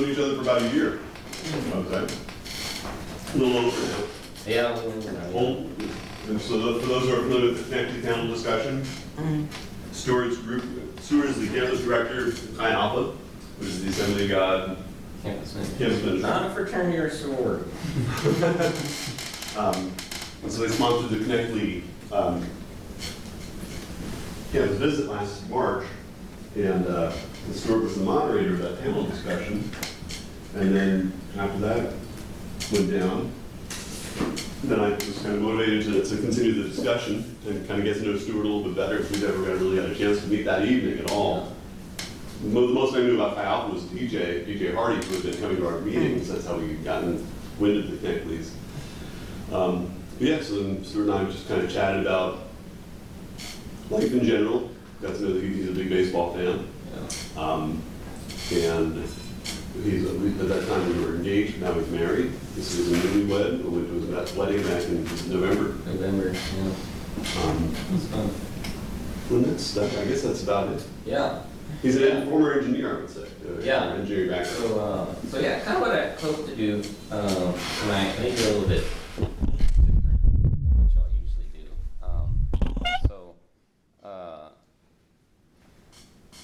known each other for about a year. Okay. A little over now. Yeah. And so for those who are familiar with the connected panel discussion, Stuart is the campus director of Chi Alpha, which is the Assembly of God Campus campus ministry. Not a fraternity or sorority. And so they sponsored the Connectly campus visit last March, and Stuart was the moderator of that panel discussion. And then after that went down, then I was kind of motivated to continue the discussion and kind of get to know Stuart a little bit better if we've ever really had a chance to meet that evening at all. The most I knew about Chi Alpha was DJ Hardy, who had been coming to our meetings. That's how we gotten wind of the Connectleys. Yeah, so then Stuart and I just kind of chatted about life in general. Got to know that he's a big baseball fan. Yeah. And at that time we were engaged, now we're married. This was a newlywed, which was that wedding back in November. Yeah. That's fun. And I guess that's about it. Yeah. He's a former engineer, I would say. Yeah. Engineering background. So yeah, kind of what I hope to do tonight, maybe a little bit different than what y'all usually do.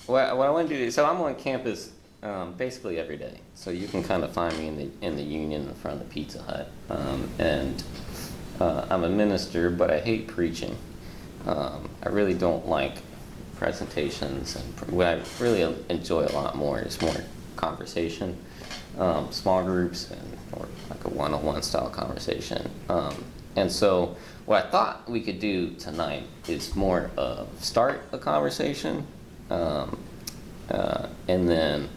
What I want to do is, so I'm on campus basically every day. So you can kind of find me in the Union in front of the Pizza Hut. I'm a minister, but I hate preaching. I really don't like presentations, and what I really enjoy a lot more is more conversation, small groups, or like a one-on-one style conversation. And so what I thought we could do tonight is more start a conversation, and then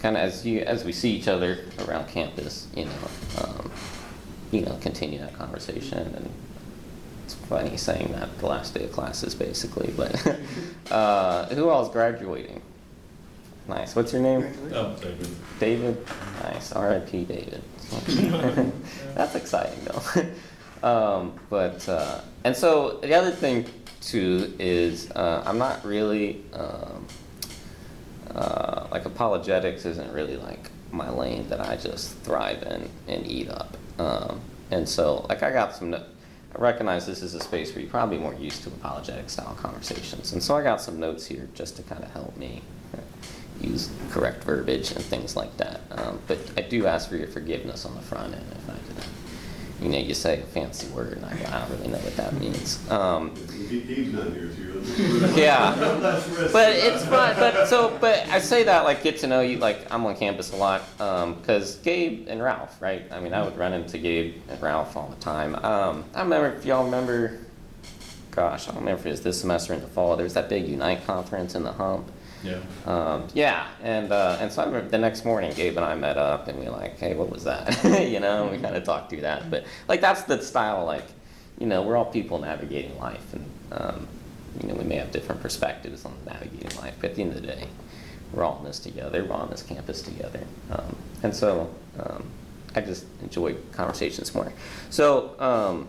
kind of as we see each other around campus, continue that conversation. And it's funny saying that the last day of classes, basically. But who else graduating? Nice. What's your name? Oh, David. David. Nice. R.I.P. David. That's exciting, though. And so the other thing too is I'm not really like apologetics isn't really like my lane that I just thrive in and eat up. And so like I recognize this is a space where you're probably more used to apologetic style conversations. And so I got some notes here just to kind of help me use correct verbiage and things like that. But I do ask for your forgiveness on the front end if I did. You say a fancy word and I don't really know what that means. Gabe's not here, too. Yeah, but it's fun. But I say that like get to know you. Like I'm on campus a lot because Gabe and Ralph, right? I mean, I would run into Gabe and Ralph all the time. I remember if y'all remember. Gosh, I don't remember if it was this semester in the fall. There was that big Unite conference in the Hump. Yeah. And so I remember the next morning, Gabe and I met up, and we were like, hey, what was that? We kind of talked through that. But like that's the style. Like, we're all people navigating life, and we may have different perspectives on navigating life. But at the end of the day, we're all in this together. We're on this campus together, and so I just enjoy conversations more. So.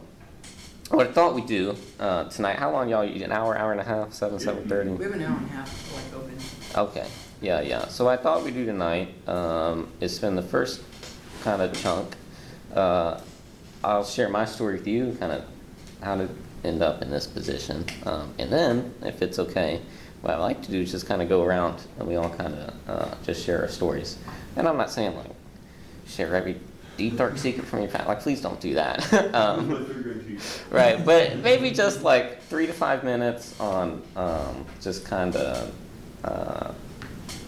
What I thought we'd do tonight, how long y'all, an hour and a half, 7:30? We have an hour and a half, like, open. Okay, yeah. So what I thought we'd do tonight is spend the first kind of chunk. I'll share my story with you, kind of how to end up in this position. And then, if it's okay, what I like to do is just kind of go around and we all kind of just share our stories. And I'm not saying like share every deep dark secret from your past. Like, please don't do that. Right, but maybe just like 3 to 5 minutes on just kind of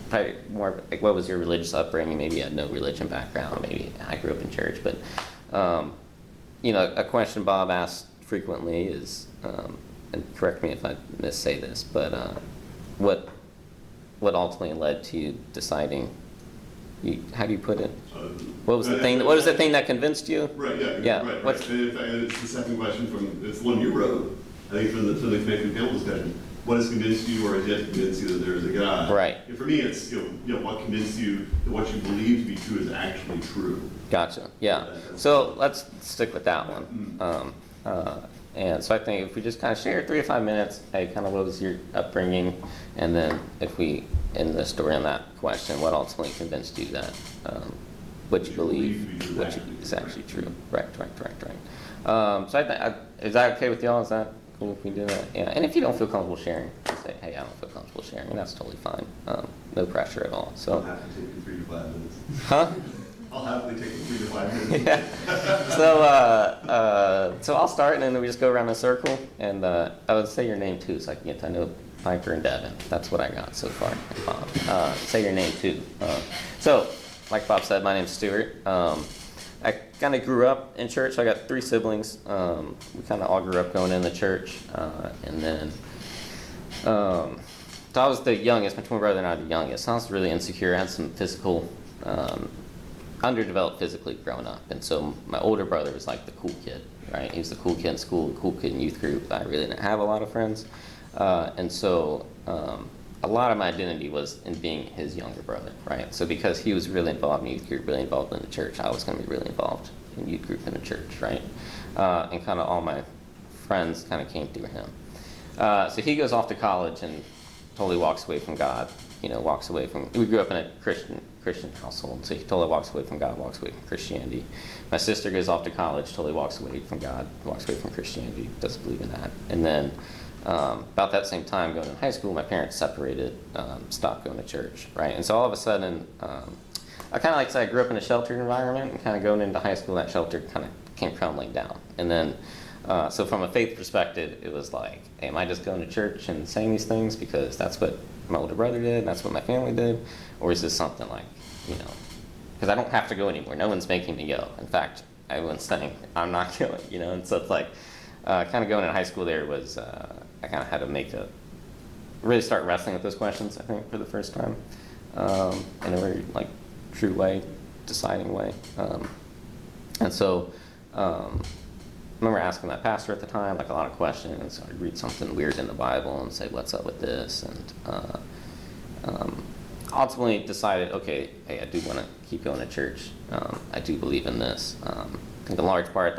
probably more like what was your religious upbringing? Maybe you had no religion background. Maybe I grew up in church, but a question Bob asks frequently is, and correct me if I missay this, but what ultimately led to you deciding? How do you put it? What was the thing? What was the thing that convinced you? Right. Yeah. Yeah. Right. And in fact, it's the second question it's the one you wrote. I think from the connected panel discussion. What has convinced you, or has yet to convince you that there is a God? Right. And for me, it's what convinced you that what you believe to be true is actually true. Gotcha. Yeah. So let's stick with that one. And so I think if we just kind of share 3 to 5 minutes, hey, kind of what was your upbringing, and then if we end the story on that question, what ultimately convinced you that what you believe is actually true. Right. So is that okay with y'all? Is that cool if we do that? Yeah. And if you don't feel comfortable sharing, just say, hey, I don't feel comfortable sharing, and that's totally fine. No pressure at all. So. I'll have to take you 3 to 5 minutes. Huh? I'll happily take you 3 to 5 minutes. Yeah. So I'll start, and then we just go around in a circle, and I would say your name too, so I can get to know Piper and Devin. That's what I got so far. Bob. Say your name too. So, like Bob said, my name's Stuart. I kind of grew up in church. I got 3 siblings. We kind of all grew up going in the church, and then. So I was the youngest. My twin brother and I were the youngest. I was really insecure. I had some physical. Underdeveloped physically growing up, and so my older brother was like the cool kid, right? He was the cool kid in school, the cool kid in youth group. I really didn't have a lot of friends, and so a lot of my identity was in being his younger brother, right? So because he was really involved in youth group, really involved in the church, I was going to be really involved in youth group in the church, right? And kind of all my friends kind of came through him. So he goes off to college and totally walks away from God. Walks away from. We grew up in a Christian household, so he totally walks away from God, walks away from Christianity. My sister goes off to college, totally walks away from God, walks away from Christianity, doesn't believe in that. And then about that same time, going to high school, my parents separated, stopped going to church, right? And so all of a sudden, I kind of like to say I grew up in a sheltered environment, and kind of going into high school, that shelter kind of came crumbling down. And then, so from a faith perspective, it was like, hey, am I just going to church and saying these things because that's what my older brother did, and that's what my family did? Or is this something like, because I don't have to go anymore. No one's making me go. In fact, everyone's saying I'm not going, And so it's like, kind of going in high school there was, I kind of had to really start wrestling with those questions, I think, for the first time, in a very, true way, deciding way. And so, I remember asking my pastor at the time, a lot of questions. I'd read something weird in the Bible and say, what's up with this? And ultimately decided, okay, hey, I do want to keep going to church. I do believe in this. I think in large part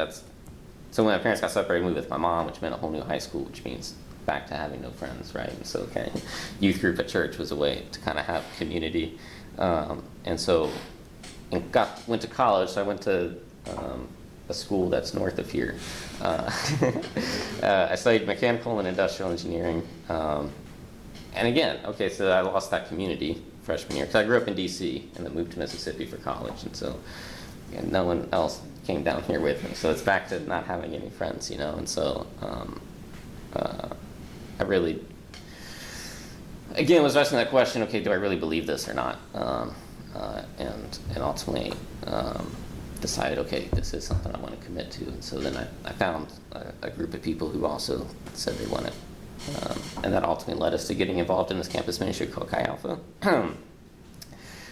so when my parents got separated, I moved with my mom, which meant a whole new high school, which means back to having no friends, right? And so youth group at church was a way to kind of have community. And so went to college, so I went to a school that's north of here. I studied mechanical and industrial engineering. And again, so I lost that community freshman year because I grew up in D.C. and then moved to Mississippi for college. And so no one else came down here with me. So it's back to not having any friends, And so I really, again, was asking that question, okay, do I really believe this or not? And ultimately, decided, okay, this is something I want to commit to. And so then I found a group of people who also said they wanted, and that ultimately led us to getting involved in this campus ministry called Chi Alpha.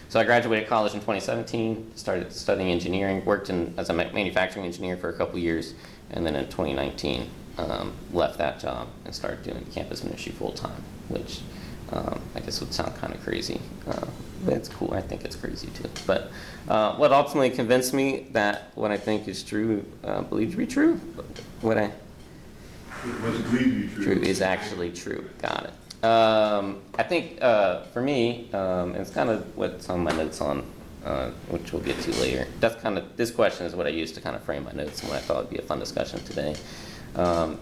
So I graduated college in 2017, started studying engineering, worked as a manufacturing engineer for a couple years, and then in 2019 left that job and started doing campus ministry full time, which I guess would sound kind of crazy. But it's cool. I think it's crazy too. But what ultimately convinced me that what I think is true, believed to be true, what I believed to be true is actually true. Got it. I think for me, and it's kind of what's on my notes on, which we'll get to later. That's this question is what I used to kind of frame my notes and what I thought would be a fun discussion today.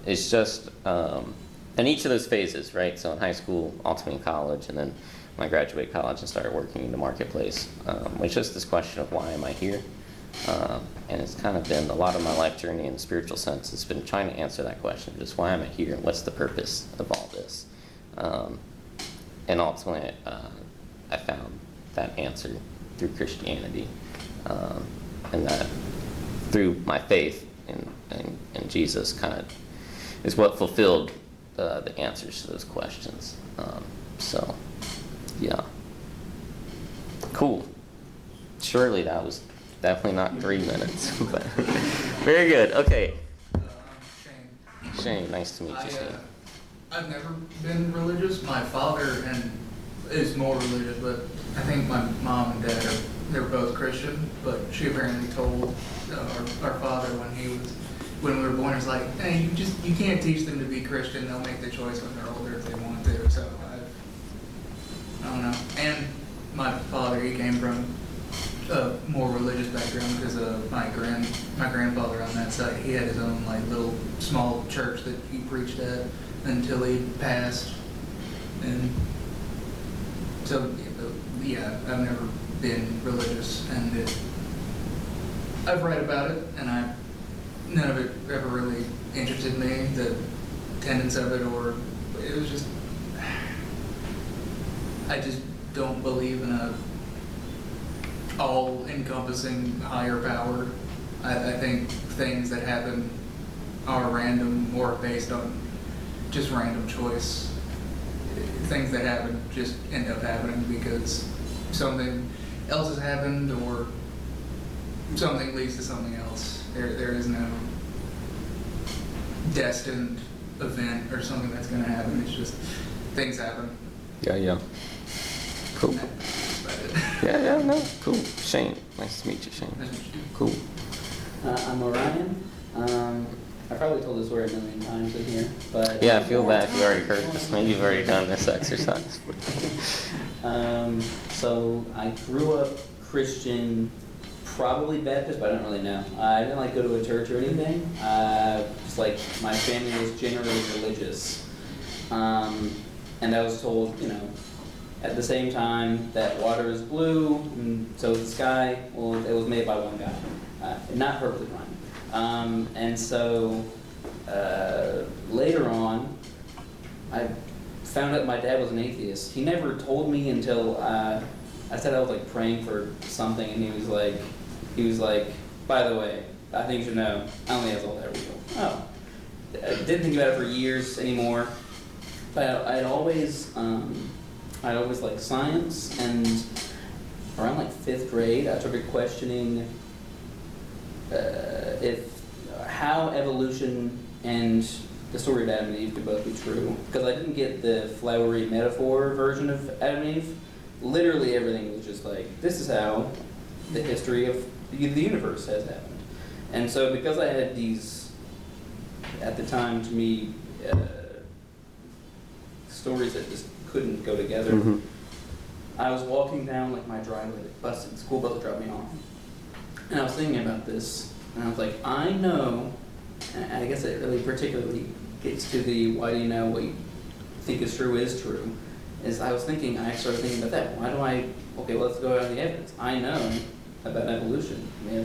It's just in each of those phases, right? So in high school, ultimately in college, and then when I graduated college and started working in the marketplace, it's just this question of why am I here? And it's kind of been a lot of my life journey in the spiritual sense. It's been trying to answer that question, just why am I here and what's the purpose of all this? And ultimately, I found that answer through Christianity, and that through my faith in Jesus kind of is what fulfilled the answers to those questions. So, yeah. Cool. Surely that was definitely not 3 minutes, but very good. Okay. Shane, nice to meet you, Shane. I've never been religious. My father is more religious, but I think my mom and dad they're both Christian. But she apparently told our father when he was when we were born, it's like, hey, you can't teach them to be Christian. They'll make the choice when they're older if they want to. So I don't know. And my father, he came from a more religious background because my grandfather on that side, he had his own like little small church that he preached at until he passed. And so yeah, I've never been religious, and I've read about it, and none of it ever really interested me, the tenets of it, or it was just, I just don't believe in a all-encompassing higher power. I think things that happen are random or based on just random choice. Things that happen just end up happening because something else has happened or something leads to something else. There is no destined event or something that's going to happen. It's just things happen. Yeah. Cool. That's about it. Yeah, no, cool. Shane, nice to meet you, Shane. Nice to meet you. Cool. I'm Orion. I probably told this story a million times in here, but Yeah, I feel bad if you already heard this. Maybe you've already done this exercise. So I grew up Christian, probably Baptist, but I don't really know. I didn't like go to a church or anything. Just like my family was generally religious, and I was told, at the same time that water is blue, and so is the sky. Well, it was made by one guy, not perfectly rhymed. And so later on, I found out my dad was an atheist. He never told me until I said I was like praying for something, and he was like, by the way, I think you should know, I only have all that real. Oh, I didn't think about it for years anymore. But I'd always liked science, and around like 5th grade, I started questioning how evolution and the story of Adam and Eve could both be true. Because I didn't get the flowery metaphor version of Adam and Eve. Literally everything was just like, this is how the history of the universe has happened. And so because I had these, at the time to me, stories that just couldn't go together, Mm-hmm. I was walking down like my driveway, the school bus dropped me off. And I was thinking about this, and I was like, I know, and I guess it really particularly gets to the why do you know what you think is true, is I started thinking about that. Okay, well, let's go out of the evidence. I know about evolution. We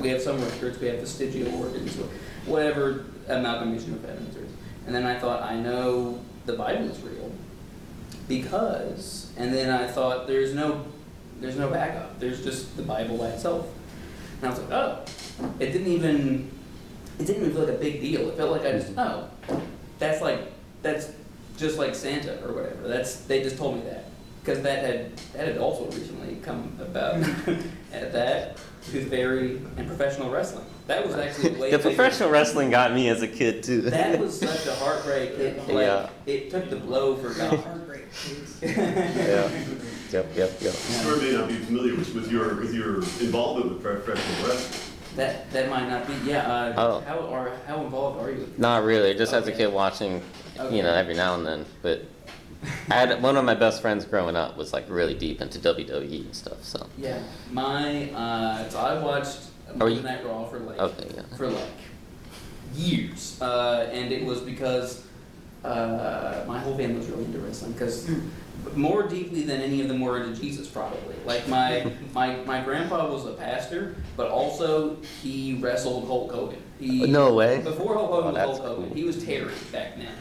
have some records, we have vestigial organs, or whatever amalgamation of evidence there is. And then I thought, I know the Bible is real, because, and then I thought there's no backup. There's just the Bible by itself. And I was like, oh, it didn't even feel like a big deal. It felt like that's just like Santa or whatever. They just told me that. Because that had also recently come about. At that, Tooth Fairy, and professional wrestling. That was actually way The bigger. professional wrestling got me as a kid too. That was such a heartbreak. It took the blow for God. Heartbreak, kids. Yeah. Yep. Stuart may not be familiar with your involvement with professional wrestling. That might not be. Yeah. Oh. How involved are you with Not really, just as a Okay. kid watching, Okay. every now and then. But I had one of my best friends growing up was like really deep into WWE and stuff. So Yeah. So I watched Monday Night Raw for years, and it was because my whole family was really into wrestling, because more deeply than any of them were into Jesus, probably. Like my grandpa was a pastor, but also he wrestled Hulk Hogan. No way. Before Hulk Hogan was that's Hulk Hogan, cool. he was Terry back then.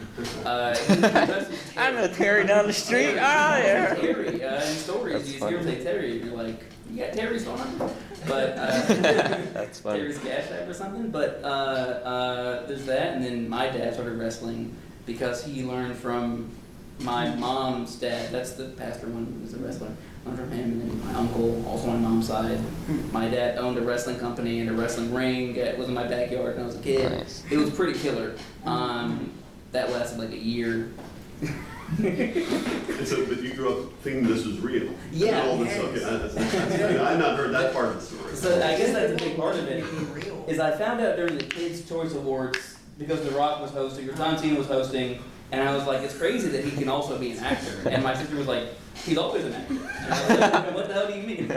I know Terry down the street. Terry. In stories, That's you funny. hear him say Terry, and you're like, you got Terry's going on? But That's funny. Terry's Cash App or something. But there's that, and then my dad started wrestling because he learned from my mom's dad. That's the pastor one who was a wrestler. Learned from him, and then my uncle, also on my mom's side. My dad owned a wrestling company and a wrestling ring. It was in my backyard when I was a kid. Nice. It was pretty killer. That lasted like a year. And so, but you grew up thinking this was real? Yeah. All this, okay, that's I've not heard that part of the story. So I guess that's a big part of it. Being real. Is I found out during the Kids' Choice Awards because The Rock was hosting, or John Cena was hosting, and I was like, it's crazy that he can also be an actor. And my sister was like, he's always an actor. And I was like, what the hell do you mean?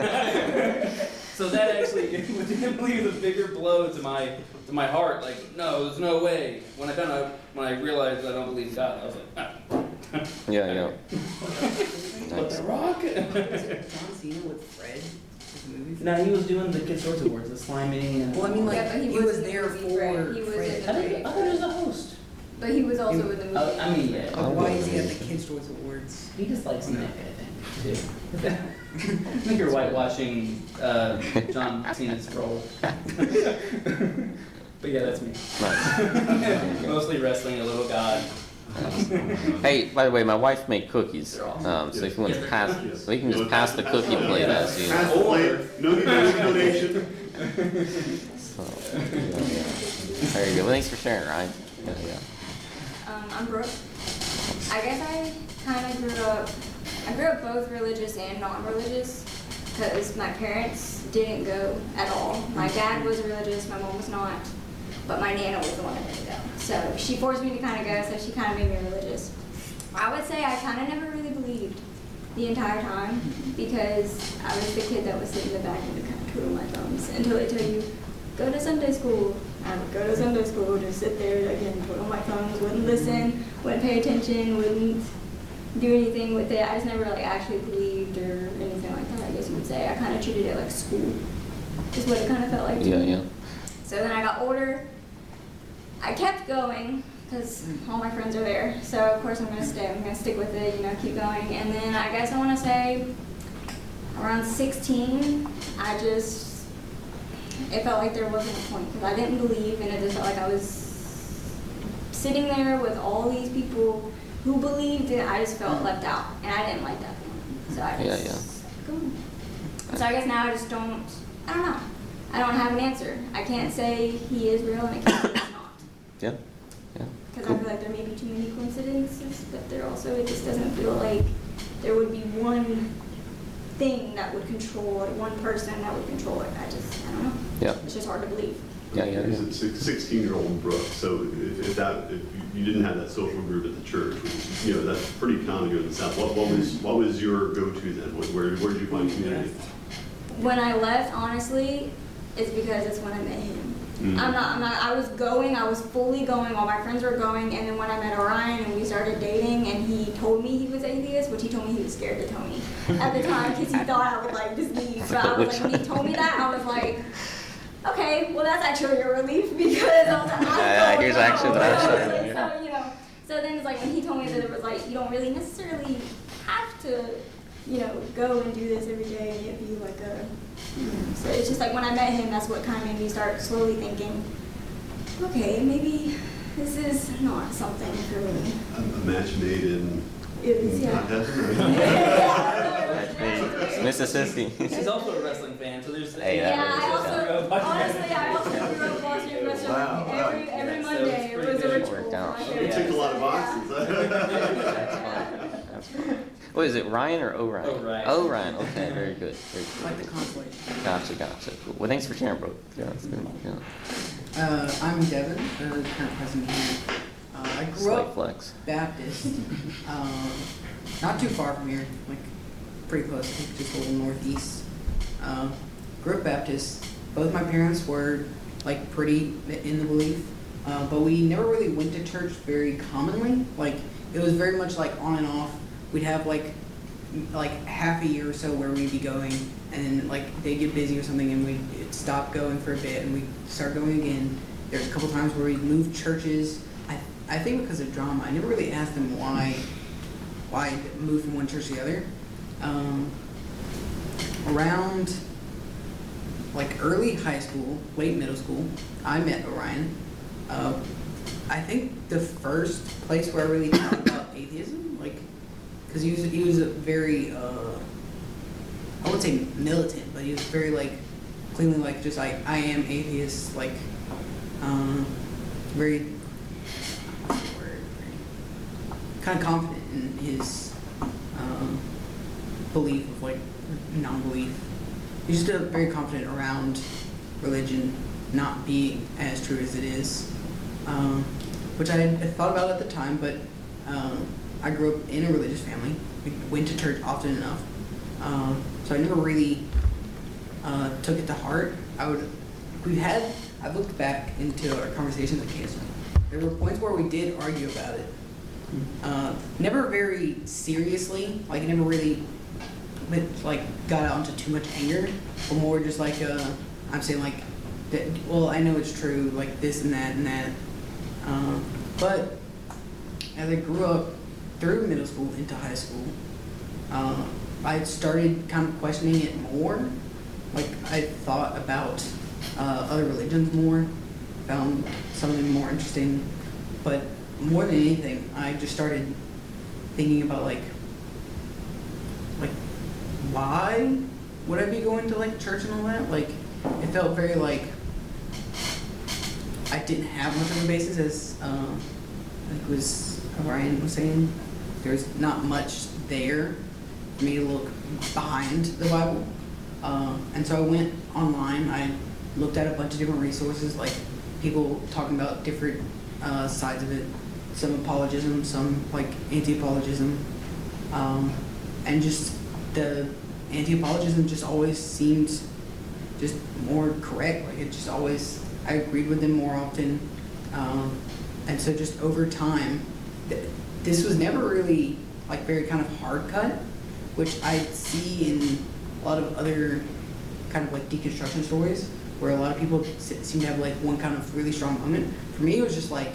So that actually legitimately was a bigger blow to my heart. Like, no, there's no way. When I realized that I don't believe in God, I was like, ah. Yeah. But The Rock? Was it John Cena with Fred? His movie? No, he was doing the Kids' Choice Awards, the slimy and. Well, I mean, like, Yeah, but he he was wasn't there in the movie, right? for He was Fred. in I thought he was a host. But he was also in the movie. I mean, yeah. Oh, why is he at the Kids' Choice Awards? He just likes Nick, I think, too. I think you're whitewashing John Cena's role. But yeah, that's me. Nice. Mostly wrestling a little god. Hey, by the way, my wife made cookies. So if you want to pass, so you can just pass the cookie plate as you. Pass the plate, no need for donation. So, there you go. Well, thanks for sharing, Ryan. Yeah. I'm Brooke. I guess I grew up both religious and non-religious because my parents didn't go at all. My dad was religious, my mom was not, but my Nana was the one that didn't go. So she forced me to kind of go, so she kind of made me religious. I would say I kind of never really believed the entire time because I was the kid that was sitting in the back and would kind of twiddle my thumbs until they tell you, go to Sunday school. I would go to Sunday school, just sit there again, twiddle my thumbs, wouldn't listen, wouldn't pay attention, wouldn't do anything with it. I just never like actually believed or anything like that, I guess you would say. I kind of treated it like school, is what it kind of felt like to me. Yeah. So then I got older. I kept going because all my friends are there. So of course I'm going to stay. I'm going to stick with it, keep going. And then I guess I want to say around 16, it felt like there wasn't a point because I didn't believe, and it just felt like I was sitting there with all these people who believed, and I just felt left out, and I didn't like that feeling. So I just kept going. So I guess now I just don't know. I don't have an answer. I can't say he is real, and I can't say he's not. Yeah. Because I feel like there may be too many coincidences, but it just doesn't feel like there would be one thing that would control it, one person that would control it. I don't know. Yeah. It's just hard to believe. Yeah. He's a 16-year-old Brooke, so if you didn't have that social group at the church, which, that's pretty common here in the South. What was your go-to then? Where did you find community? When I left, honestly, it's because it's when I met him. Mm-hmm. I was fully going while my friends were going, and then when I met Orion and we started dating and he told me he was atheist, which he told me he was scared to tell me at the time because he thought I would just leave. But I was like, when he told me that, I was like, okay, well that's actually a relief because I was like, here's actually what I was saying. So then it's like when he told me that it was like, you don't really necessarily have to, go and do this every day and it'd be like so it's just like when I met him, that's what kind of made me start slowly thinking, okay, maybe this is not something for me. A match made in It's, Mississippi. She's also a wrestling fan, so there's. Hey, that I also grew up watching wrestling Wow. every Monday. It was a ritual. Worked out. for my It took a family. lot of boxes. That's fun. What is it, Ryan or Orion? Orion. Orion. Okay, very good. Very good. Like the consolation. Gotcha. Cool. Well, thanks for sharing, bro. Yeah, that's good. Yeah. I'm Devin, the current president here. I grew Slight up flex. Baptist, not too far from here, like pretty close, I think just a little northeast. Grew up Baptist. Both my parents were like pretty in the belief, but we never really went to church very commonly. Like it was very much like on and off. We'd have like half a year or so where we'd be going, and then like they'd get busy or something, and we'd stop going for a bit, and we'd start going again. There's a couple times where we'd move churches. I think because of drama. I never really asked them why move from one church to the other. Around like early high school, late middle school, I met Orion. I think the first place where I really talked about atheism, like, because he was a very I wouldn't say militant, but he was very like cleanly like just like I am atheist, like very kind of confident in his belief of like non-belief. He's just very confident around religion not being as true as it is, which I thought about at the time, but I grew up in a religious family. We went to church often enough, so I never really took it to heart. I've looked back into our conversations occasionally. There were points where we did argue about it. Never very seriously, like never really got out into too much anger, but more just like I'm saying like, well, I know it's true, like this and that and that. But as I grew up through middle school into high school, I started kind of questioning it more. Like I thought about other religions more, found some of them more interesting, but more than anything, I just started thinking about like why would I be going to like church and all that? Like it felt very like I didn't have much of a basis, as I think it was Ryan was saying. There's not much there for me to look behind the Bible. And so I went online, I looked at a bunch of different resources, like people talking about different sides of it, some apologism, some like anti-apologism, and just the anti-apologism just always seemed just more correct. Like it just always, I agreed with them more often, and so just over time, this was never really like very kind of hard cut, which I see in a lot of other kind of like deconstruction stories, where a lot of people seem to have like one kind of really strong moment. For me, it was just like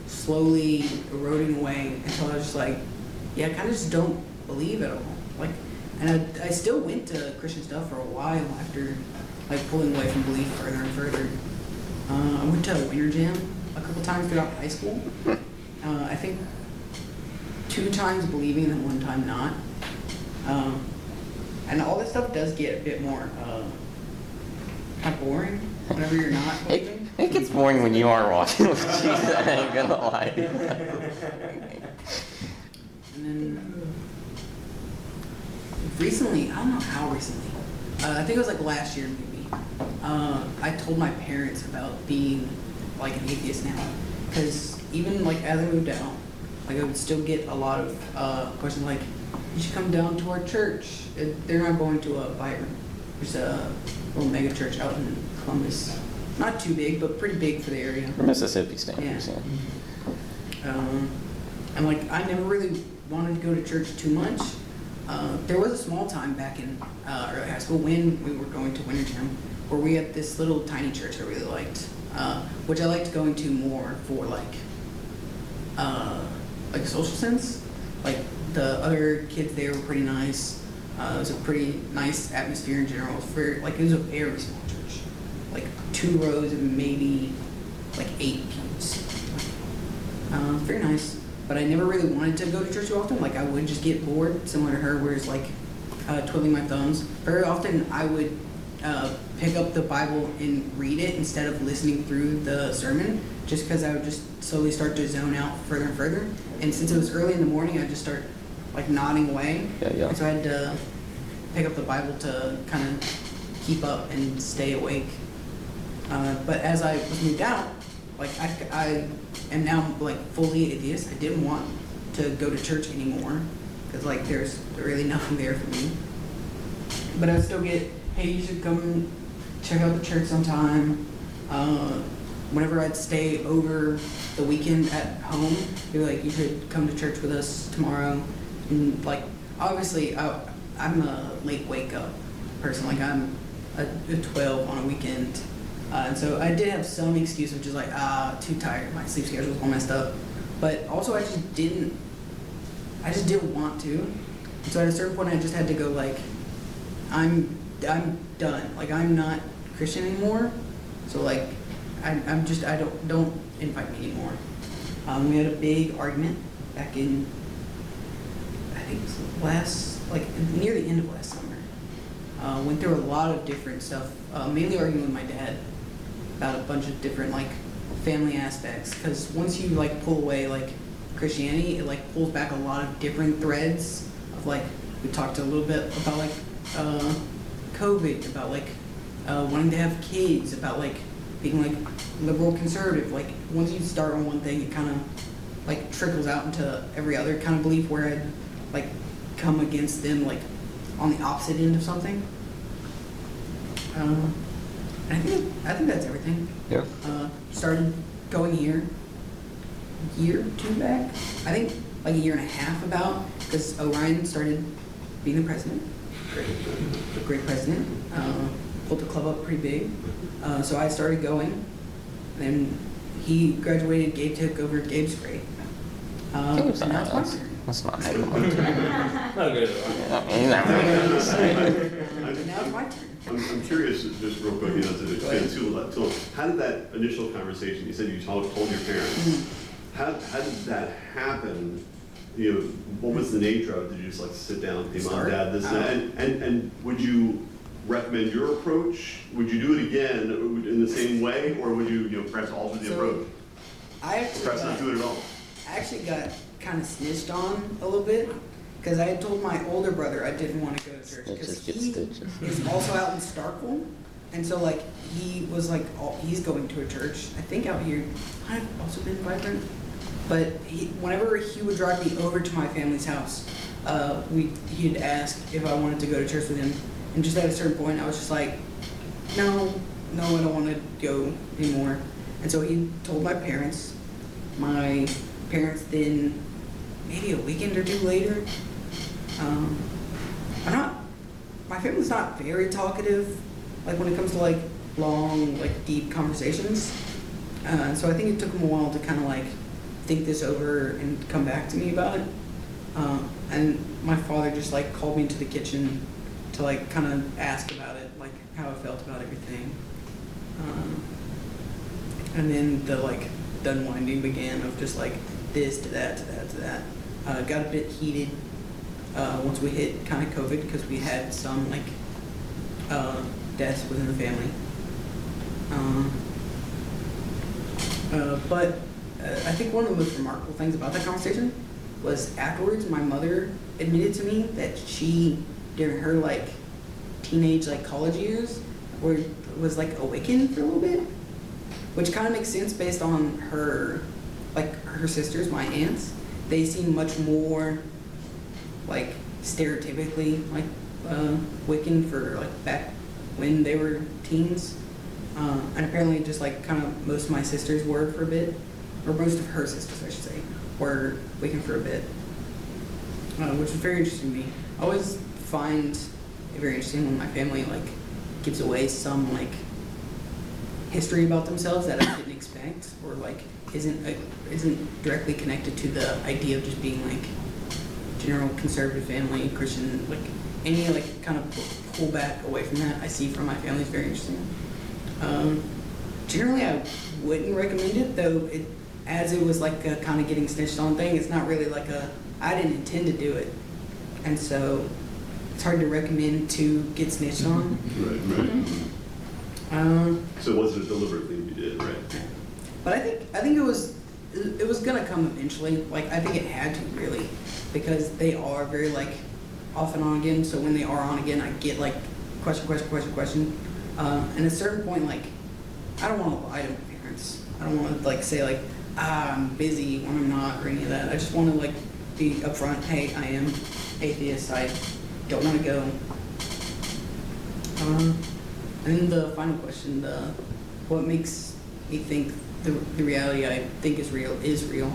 slowly eroding away until I was just like, yeah, I kind of just don't believe at all. Like, and I still went to Christian stuff for a while after like pulling away from belief further and further. I went to a winter jam a couple times throughout high school. I think 2 times believing and 1 time not. And all this stuff does get a bit more kind of boring whenever you're not believing. It gets boring when you are watching with Jesus, I ain't gonna lie. And then recently, I don't know how recently, I think it was like last year maybe, I told my parents about being like an atheist now. Because even like as I moved out, like I would still get a lot of questions like, you should come down to our church. They're not going to a Byron. There's a little mega church out in Columbus. Not too big, but pretty big for the area. For Mississippi standards, Yeah. And like I never really wanted to go to church too much. There was a small time back in early high school when we were going to winter jam where we had this little tiny church I really liked, which I liked going to more for like a social sense. Like the other kids there were pretty nice. It was a pretty nice atmosphere in general. For like it was a very small church, like 2 rows and maybe like 8 pews. Very nice. But I never really wanted to go to church too often. Like I would just get bored, similar to her, where it's like twiddling my thumbs. Very often I would pick up the Bible and read it instead of listening through the sermon, just because I would just slowly start to zone out further and further. And since it was early in the morning, I'd just start like nodding away. Yeah. And so I had to pick up the Bible to kind of keep up and stay awake. But as I was moved out, like I am now like fully atheist. I didn't want to go to church anymore because like there's really nothing there for me. But I would still get, hey, you should come check out the church sometime. Whenever I'd stay over the weekend at home, they'd be like, you should come to church with us tomorrow. And like, obviously, I'm a late wake up person. Like I'm a 12 on a weekend. And so I did have some excuse of just like, too tired. My sleep schedule was all messed up. But also I just didn't want to. And so at a certain point I just had to go like, I'm done. Like I'm not Christian anymore. So like, don't invite me anymore. We had a big argument back in, I think it was near the end of last summer. Went through a lot of different stuff, mainly arguing with my dad about a bunch of different like family aspects. Because once you like pull away, like Christianity, it like pulls back a lot of different threads of like, we talked a little bit about like COVID, about like wanting to have kids, about like being like liberal conservative. Like once you start on one thing, it kind of like trickles out into every other kind of belief where I'd like come against them like on the opposite end of something. And I think that's everything. Yeah. Started going here a year or two back. I think like a year and a half about, because Orion started being the president. Great president. Pulled the club up pretty big. So I started going. Then he graduated, Gabe took over. Gabe's great. Gabe's And not now it's nice. my turn. That's not good. Not good at He's not really nice. And now it's my turn. I'm curious, just real quick, to Go ahead. expand too, how did that initial conversation, you said you told your parents, how did that happen? You know, what was the nature of it? Did you just like sit down, hey mom, dad, this, and that? And would you recommend your approach? Would you do it again in the same way, or would you perhaps alter the So, approach? I Or perhaps not do it at all? actually got kind of snitched on a little bit because I had told my older brother I didn't want to go to church because Snitches get he stitches. is also out in Starkville, and so like he was like he's going to a church I think out here. I've also been vibrant, but whenever he would drive me over to my family's house, he'd ask if I wanted to go to church with him, and just at a certain point I was just like, no, I don't want to go anymore, and so he told my parents. My parents then, maybe a weekend or two later, my family's not very talkative, like when it comes to like long, like deep conversations. So I think it took them a while to kind of like think this over and come back to me about it. And my father just like called me into the kitchen to like kind of ask about it, like how I felt about everything. And then the like the unwinding began of just like this to that to that to that. Got a bit heated once we hit kind of COVID because we had some like deaths within the family. But I think one of the most remarkable things about that conversation was afterwards my mother admitted to me that she, during her like teenage like college years, was like awakened for a little bit, which kind of makes sense based on her sisters, my aunts. They seem much more like stereotypically like Wiccan for like back when they were teens. And apparently just like kind of most of my sisters were for a bit, or most of her sisters I should say, were Wiccan for a bit, which is very interesting to me. I always find it very interesting when my family like gives away some like history about themselves that I didn't expect, or like isn't directly connected to the idea of just being like general conservative family, Christian, like any like kind of pullback away from that I see from my family is very interesting. Generally I wouldn't recommend it, though as it was like a kind of getting snitched on thing, it's not really like I didn't intend to do it, and so it's hard to recommend to get snitched on. Right. So it wasn't a deliberate thing you did, right? But I think it was gonna come eventually. Like I think it had to really, because they are very like off and on again. So when they are on again, I get like question. And at a certain point, like I don't want to lie to my parents. I don't want to like say like I'm busy when I'm not or any of that. I just want to like be upfront. Hey, I am atheist. I don't want to go. And then the final question, what makes me think the reality I think is real is real.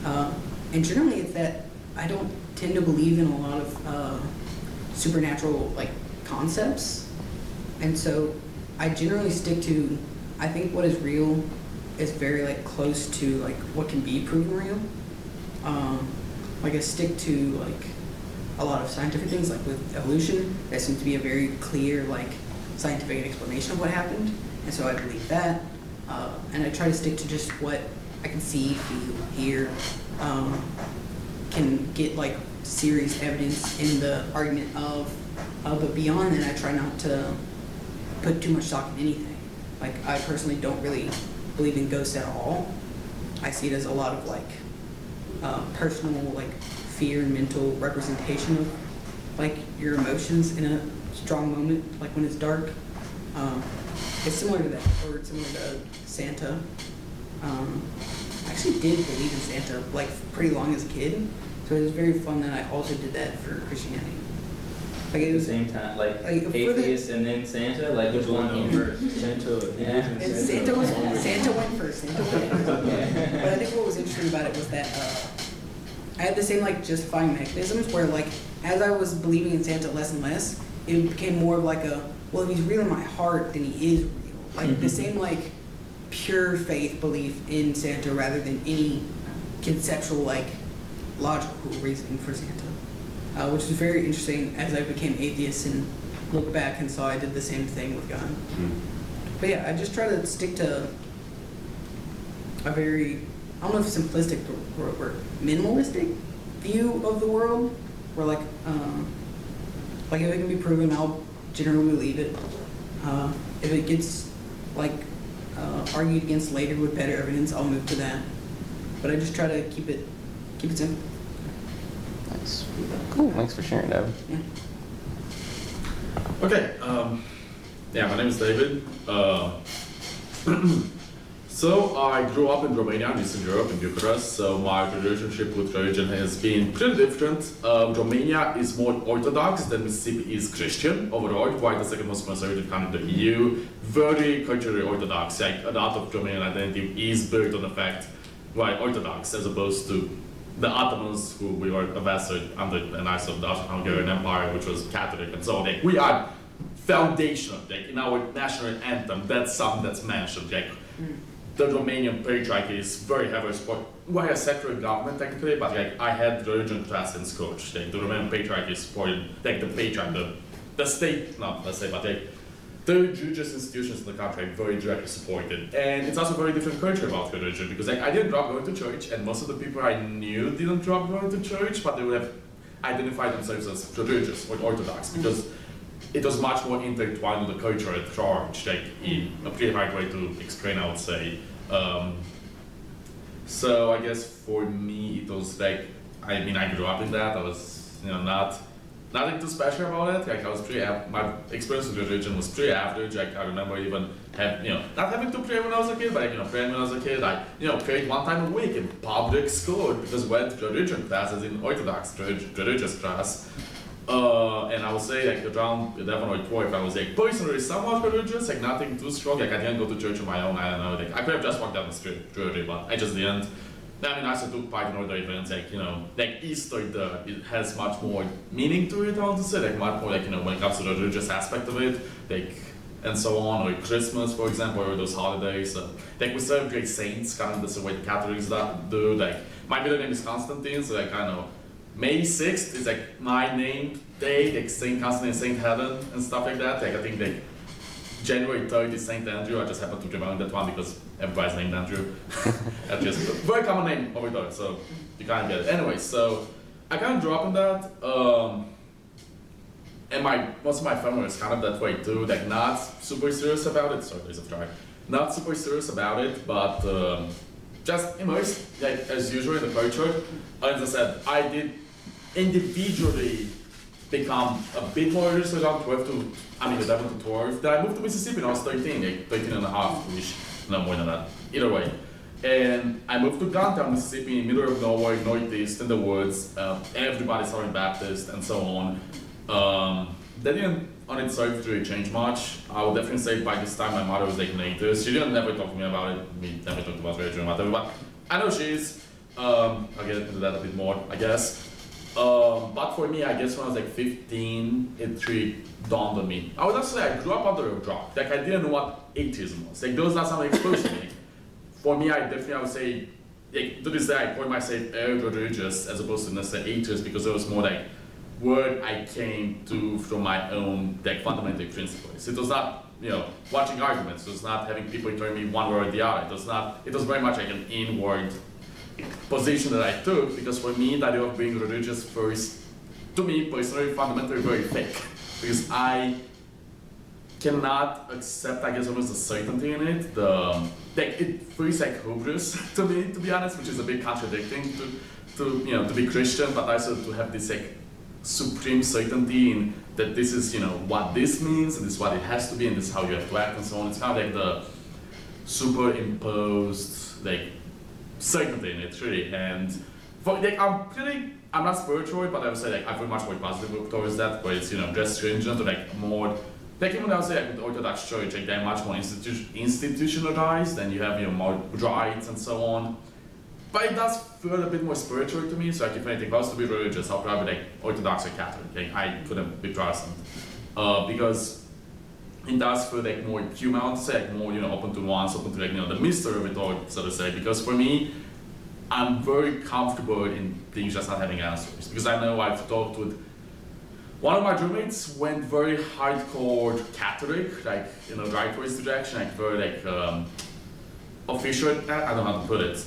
And generally it's that I don't tend to believe in a lot of supernatural like concepts. And so I generally stick to, I think what is real is very like close to like what can be proven real. Like I stick to like a lot of scientific things, like with evolution, that seems to be a very clear like scientific explanation of what happened. And so I believe that. And I try to stick to just what I can see, feel, hear, can get like serious evidence in the argument of, but beyond that, I try not to put too much stock in anything. Like I personally don't really believe in ghosts at all. I see it as a lot of like personal like fear and mental representation of like your emotions in a strong moment, like when it's dark. It's similar to that, or it's similar to Santa. I actually did believe in Santa like pretty long as a kid, so it was very fun that I also did that for Christianity. Like At it the was same time, like for the- atheist and then Santa, like which one came first? Santa. Yeah. and Santa went first. Santa went first. Yeah. But I think what was interesting about it was that I had the same like justifying mechanisms where like as I was believing in Santa less and less, it became more of like a, well, if he's real in my heart, then he is real. Like the same like pure faith belief in Santa rather than any conceptual like logical reasoning for Santa, which is very interesting as I became atheist and looked back and saw I did the same thing with God. But yeah, I just try to stick to a very, I don't know if simplistic or minimalistic view of the world, where like if it can be proven, I'll generally believe it. If it gets like argued against later with better evidence, I'll move to that. But I just try to keep it simple. Nice. Cool. Thanks for sharing, David. Yeah. Okay, yeah, my name is David. So I grew up in Romania, in Eastern Europe, in Bucharest, so my relationship with religion has been pretty different. Romania is more Orthodox, then Mississippi is Christian overall, quite the second most conservative country in the EU, very culturally Orthodox, like a lot of Romanian identity is built on the fact, right, Orthodox, as opposed to the Ottomans, who we were a vassal under the Knights of the Hungarian Empire, which was Catholic, and so on. Like, we are foundational, like in our national anthem, that's something that's mentioned. Like, the Romanian patriarchy is very heavily supported. We're a secular government technically, but like I had religion class in school. Like, the Romanian patriarchy is supported, like the patriarch, the state, not let's say, but like the religious institutions in the country are very directly supported. And it's also a very different culture about religion, because like I didn't grow up going to church, and most of the people I knew didn't grow up going to church, but they would have identified themselves as religious or Orthodox, because it was much more intertwined with the culture at large, like in a pretty hard way to explain, I would say. So I guess for me it was like, I mean, I grew up in that. I was, nothing too special about it. Like I was my experience with religion was pretty average. Like I remember even not having to pray when I was a kid, but praying when I was a kid. I prayed one time a week in public school because we had religion classes in Orthodox religious class. And I would say like around 11 or 12, I was like personally somewhat religious, like nothing too strong. Like I didn't go to church on my own. I don't know. Like I could have just walked down the street, really, but I just didn't. I mean, I also took part in other events, like like Easter. It has much more meaning to it. I want to say, like much more, like when it comes to the religious aspect of it, like and so on. Or Christmas, for example, or those holidays. Like we celebrate saints, kind of the same way the Catholics do. Like my middle name is Constantine, so like I know. May 6th is like my name day, like Saint Constantine, Saint Helen, and stuff like that. Like I think like January 3rd is Saint Andrew. I just happen to remember that one because everybody's named Andrew. That's just a very common name over there, so you can't get it. Anyway, so I kind of grew up in that, and most of my family is kind of that way too. Like not super serious about it. Sorry, there's a fly. Not super serious about it, but just immersed, like as usual in the culture. As I said, I did individually become a bit more religious around 11 to 12. Then I moved to Mississippi when I was 13, like 13 and a half-ish, no more than that, either way. And I moved to downtown Mississippi, in the middle of nowhere, northeast, in the woods. Everybody's Southern Baptist, and so on. That didn't on itself really change much. I would definitely say by this time my mother was like an atheist. She didn't never talk to me about it. We never talked about religion or whatever, but I know she is. I'll get into that a bit more, I guess. But for me, I guess when I was like 15, it really dawned on me. I would also say I grew up under a rock. Like I didn't know what atheism was. Like those are something exposed to me. For me, I would say, like, to this day, I call myself religious as opposed to necessarily atheist, because it was more like where I came to from my own like fundamental principles. It was not watching arguments. It was not having people telling me one way or the other. It was very much like an inward position that I took, because for me, the idea of being religious first, to me personally, fundamentally very fake. Because I cannot accept, I guess, almost the certainty in it, the like it feels like hopeless to me, to be honest, which is a bit contradicting to you know, to be Christian, but also to have this like supreme certainty in that this is, you know, what this means, and this is what it has to be, and this is how you have to act, and so on. It's kind of like the superimposed like certainty in it, really. And for like I'm not spiritual, but I would say like I'm very much more positive towards that, where it's, you know, just stringent or like more. Like even I would say like with the Orthodox Church, like they're much more institutionalized, and you have, you know, more rites and so on. But it does feel a bit more spiritual to me. So like if anything, if I was to be religious, I'll probably be like Orthodox or Catholic. Like I couldn't be Protestant because it does feel like more human. I want to say like more, you know, open to nuance, open to like, you know, the mystery of it all, so to say. Because for me, I'm very comfortable in things just not having answers. Because I know I've talked with one of my roommates went very hardcore Catholic, like, you know, right towards the direction, like very like official. I don't know how to put it.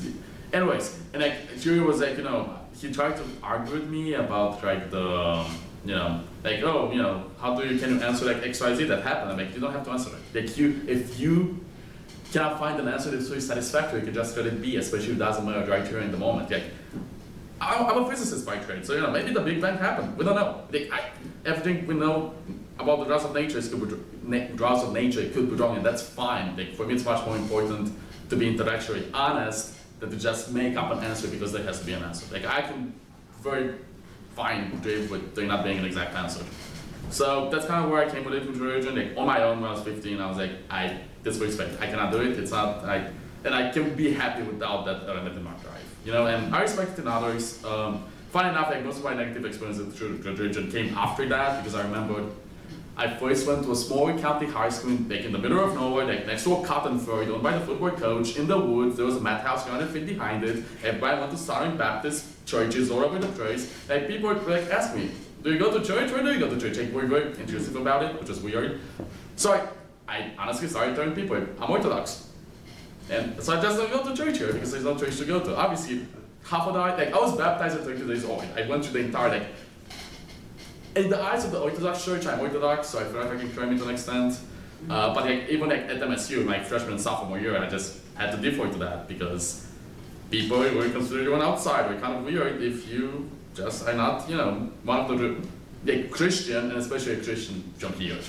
Anyways, and like Julie was like, you know, he tried to argue with me about like the, you know, like, oh, you know, can you answer like X, Y, Z that happened? I'm like, you don't have to answer it. Like if you cannot find an answer that's so satisfactory, you can just let it be, especially if it doesn't matter right here in the moment. Like, I'm a physicist by trade, so, you know, maybe the Big Bang happened. We don't know. Like, everything we know about the laws of nature it could be wrong, and that's fine. Like, for me, it's much more important to be intellectually honest than to just make up an answer because there has to be an answer. Like, I can very fine live with there not being an exact answer. So that's kind of where I came with it with religion. Like, on my own when I was 15, I was like, this was expected. I cannot do it. It's not, and I can be happy without that element in my life. You know, and I respect it in others. Funny enough, like most of my negative experiences with religion came after that, because I remember I first went to a small county high school like in the middle of nowhere, like next to a cotton field owned by the football coach in the woods. There was a mat house 100 feet behind it. Everybody went to Southern Baptist churches all over the place. Like people would like ask me, do you go to church? Where do you go to church? Like we're very intrusive about it, which is weird. So I honestly started telling people I'm Orthodox. And so I just don't go to church here because there's no church to go to. Obviously, half of the like I was baptized at 30 days old. I went through the entire like. In the eyes of the Orthodox Church, I'm Orthodox, so I feel like I can claim it to an extent. But like even like at MSU, my freshman and sophomore year, I just had to default to that because people were considered you an outsider. Kind of weird if you just are not, you know, one of the like Christian, and especially a Christian from here.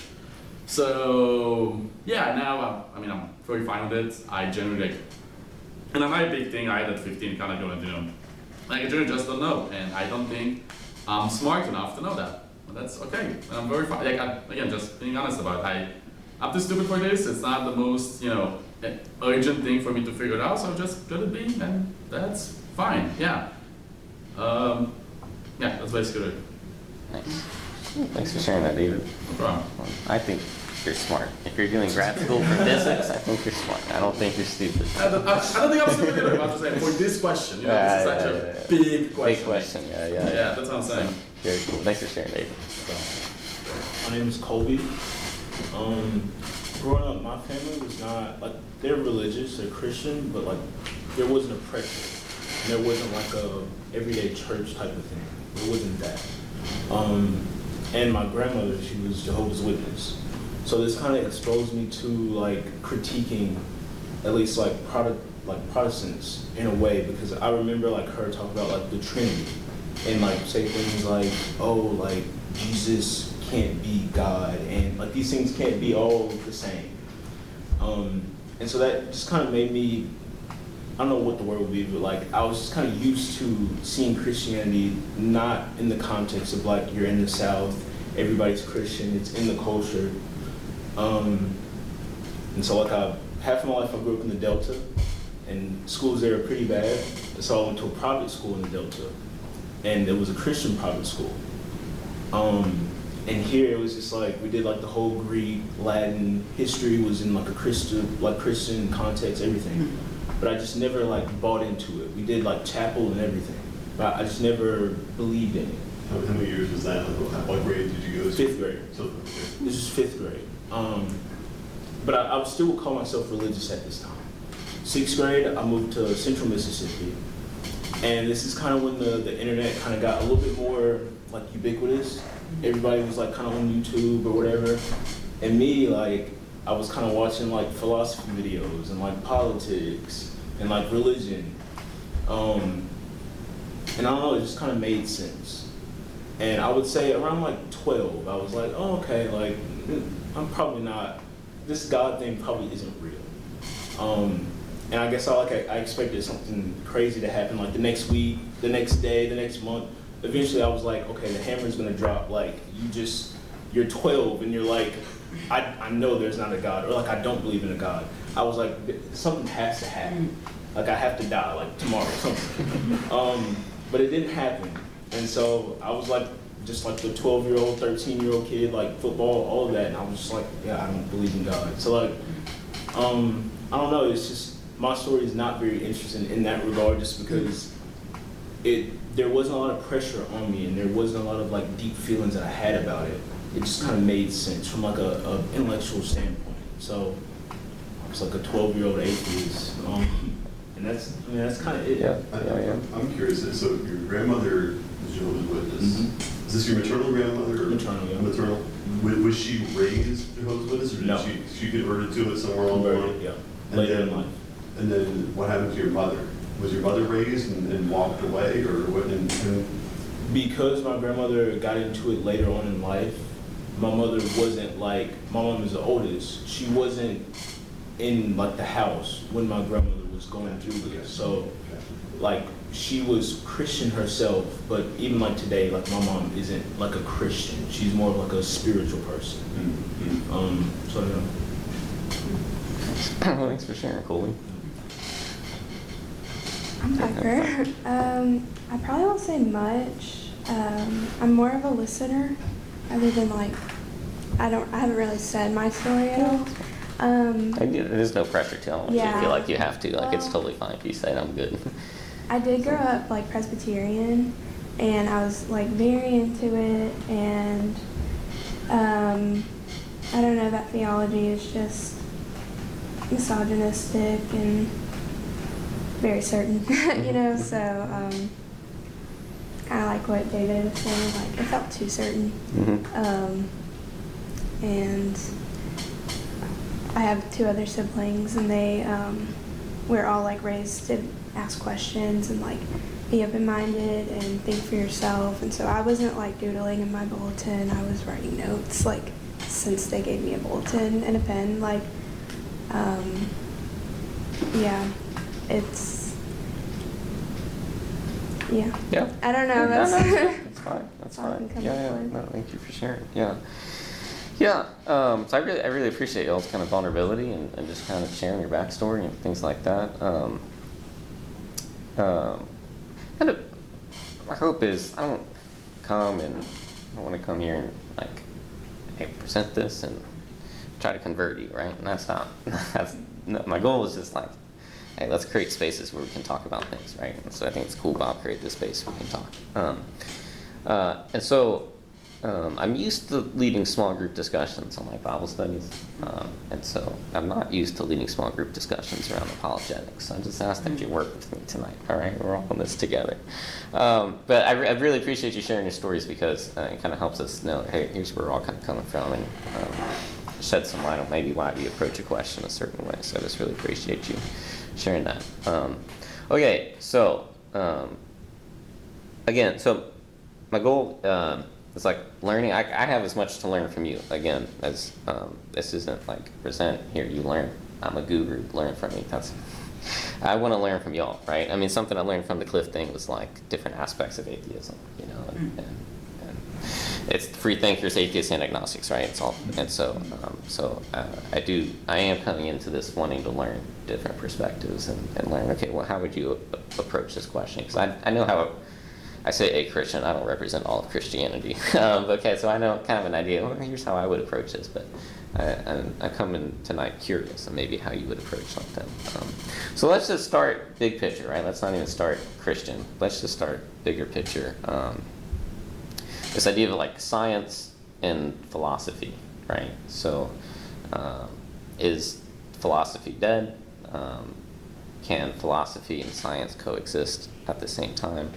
So yeah, now I mean I'm very fine with it. I generally like, and another big thing I had at 15 kind of going, you know, like I generally just don't know, and I don't think I'm smart enough to know that. And that's okay, and I'm very fine. Like again, just being honest about it. I'm too stupid for this. It's not the most, you know, urgent thing for me to figure it out. So just let it be, and that's fine. Yeah. Yeah, that's basically it. Nice. Thanks for sharing that, David. No problem. I think you're smart. If you're doing grad school for physics, I think you're smart. I don't think you're stupid. I don't think I'm stupid either. I'm just saying for this question, you know, this is such a big question. Big question. Yeah. Yeah, that's what I'm saying. Very cool. Thanks for sharing, David. My name is Colby. Growing up, my family was not, like, they're religious, they're Christian, but, like, there wasn't a pressure. And there wasn't, like, a everyday church type of thing. There wasn't that. And my grandmother, she was Jehovah's Witness. So this kind of exposed me to, like, critiquing, at least, like, Protestants in a way, because I remember, like, her talk about, like, the Trinity. And like say things like, oh, like Jesus can't be God, and like these things can't be all the same. And so that just kind of made me, I don't know what the word would be, but like I was just kind of used to seeing Christianity not in the context of like you're in the South, everybody's Christian, it's in the culture. And so like half of my life I grew up in the Delta, and schools there are pretty bad. So I went to a private school in the Delta. And it was a Christian private school. And here it was just like, we did like the whole Greek, Latin, history was in like a Christian context, everything. But I just never like bought into it. We did like chapel and everything, but I just never believed in it. How many years was that? What grade did you go to? 5th grade. So, okay. This is 5th grade. But I would still call myself religious at this time. 6th grade, I moved to Central Mississippi. And this is kind of when the internet kind of got a little bit more like ubiquitous. Everybody was like kind of on YouTube or whatever. And me, like, I was kind of watching like philosophy videos and like politics and like religion. And I don't know, it just kind of made sense. And I would say around like 12, I was like, oh, okay, like, I'm probably not, this God thing probably isn't real. And I guess I expected something crazy to happen like the next week, the next day, the next month. Eventually I was like, okay, the hammer's gonna drop. Like, you're 12 and you're like, I know there's not a God, or like, I don't believe in a God. I was like, something has to happen. Like, I have to die, like tomorrow, something. But it didn't happen. And so I was like, just like the 12-year-old, 13-year-old kid, like football, all of that. And I was just like, yeah, I don't believe in God. So like, I don't know, it's just, my story is not very interesting in that regard, just because there wasn't a lot of pressure on me, and there wasn't a lot of like deep feelings that I had about it. It just kind of made sense from like a intellectual standpoint. So I was like a 12-year-old atheist, and that's kind of it. Yeah. I'm curious, so your grandmother was Jehovah's Witness. Mm-hmm. Is this your maternal grandmother? Or Maternal, yeah. Maternal. Was she raised Jehovah's Witness, or did No. she converted to it somewhere along the line? Yeah. And Later then- in life. And then what happened to your mother? Was your mother raised and walked away, or what? Because my grandmother got into it later on in life, my mother wasn't like, my mom is the oldest, she wasn't in like the house when my grandmother was going through this. So like, she was Christian herself, but even like today, like my mom isn't like a Christian. She's more of like a spiritual person. Mm-hmm. So yeah. Thanks for sharing, Colby. I'm Piper. I probably won't say much. I'm more of a listener rather than like, I haven't really said my story at all. There's no pressure to. I don't want you to feel like you have to. Like, it's totally fine if you say it. I'm good. I did grow up like Presbyterian, and I was like very into it, and I don't know, that theology is just misogynistic and very certain, you know, so kind of like what David was saying, like it felt too certain. Mm-hmm. And I have 2 other siblings, and they we're all like raised to ask questions and like be open-minded and think for yourself. And so I wasn't like doodling in my bulletin. I was writing notes, like, since they gave me a bulletin and a pen, like yeah, it's yeah. I don't know. That's That's fine. That's all I fine. can come Yeah, up yeah. with. No, thank you for sharing. Yeah. So I really appreciate y'all's kind of vulnerability and just kind of sharing your backstory and things like that. Kind of, my hope is I don't come and I want to come here and like, hey, present this and try to convert you, right? And that's not. My goal is just like, hey, let's create spaces where we can talk about things, right? And so I think it's cool Bob created this space where we can talk. And so I'm used to leading small group discussions on my Bible studies, and so I'm not used to leading small group discussions around apologetics. So I just asked that you work with me tonight, all right? We're all in this together. But I really appreciate you sharing your stories, because it kind of helps us know, hey, here's where we're all kind of coming from, and shed some light on maybe why we approach a question a certain way. So I just really appreciate you sharing that. Okay, so again, so my goal is like learning. I have as much to learn from you, again, as this isn't like present here, you learn. I'm a guru, learn from me. I want to learn from y'all, right? I mean, something I learned from the Cliff thing was like different aspects of atheism, you know, and it's Freethinkers, Atheists and Agnostics, right? It's all, and so I am coming into this wanting to learn different perspectives and learn, okay, well, how would you approach this question? Because I know how, I say a Christian, I don't represent all of Christianity. Okay, so I know kind of an idea, well, here's how I would approach this, but I come in tonight curious and maybe how you would approach something. So let's just start big picture, right? Let's not even start Christian. Let's just start bigger picture. This idea of like science and philosophy, right? So is philosophy dead? Can philosophy and science coexist at the same time?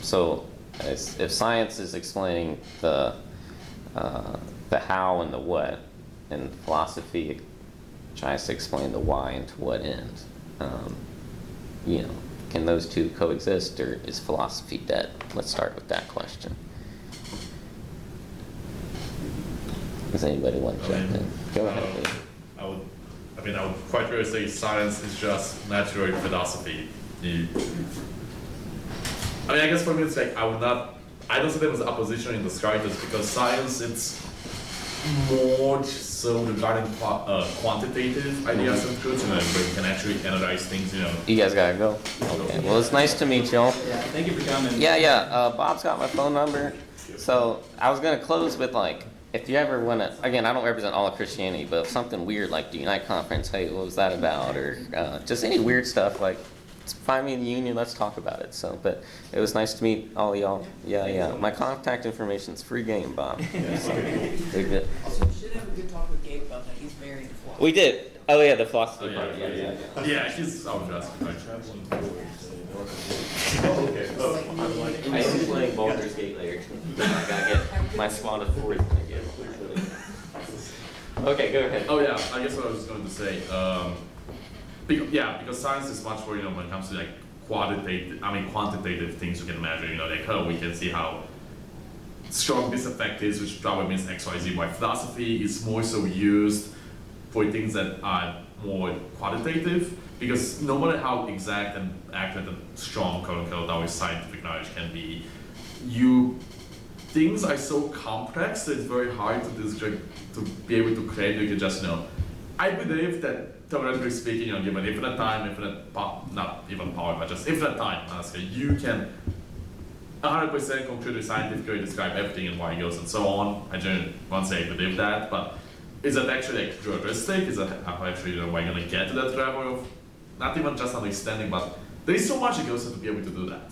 So if science is explaining the how and the what, and philosophy tries to explain the why and to what end. You know, can those two coexist, or is philosophy dead? Let's start with that question. Does anybody want to jump in? Go ahead, please. I would quite really say science is just natural philosophy. I guess for me it's like I don't see them as opposition in the slightest, because science, it's more so regarding quantitative ideas and truths, where you can actually analyze things, You guys gotta go? Okay, well, it's nice to meet y'all. Yeah, thank you for coming. Yeah, Bob's got my phone number. So I was gonna close with like, if you ever wanna, again, I don't represent all of Christianity, but if something weird like the Unite Conference, hey, what was that about? Or just any weird stuff, like, find me in the union, let's talk about it. So, but it was nice to meet all of y'all. Yeah. My contact information's free game, Bob. So, we're good. Also, we should have a good talk with Gabe about that. He's very into philosophy. We did. Oh yeah, the philosophy Oh, part. yeah. Yeah, he's obviously Traveling forward, Oh, okay. Oh, I am playing Baldur's Gate later. I gotta get my squad of 4 again. Okay, go ahead. Oh yeah, I guess what I was going to say. Because science is much more, when it comes to like quantitative things you can measure. Like, oh, we can see how strong this effect is, which probably means X, Y, Z. Why philosophy is more so used for things that are more quantitative, because no matter how exact and accurate and strong, quote unquote, our scientific knowledge can be, things are so complex that it's very hard to describe, to be able to claim you can just I believe that, theoretically speaking, given infinite time, not even power, but just infinite time, honestly, you can 100% completely scientifically describe everything and why it goes and so on. I don't want to say I believe that, but is that actually like realistic? Is that how actually we're going to get to that level of not even just understanding, but there is so much that goes into be able to do that,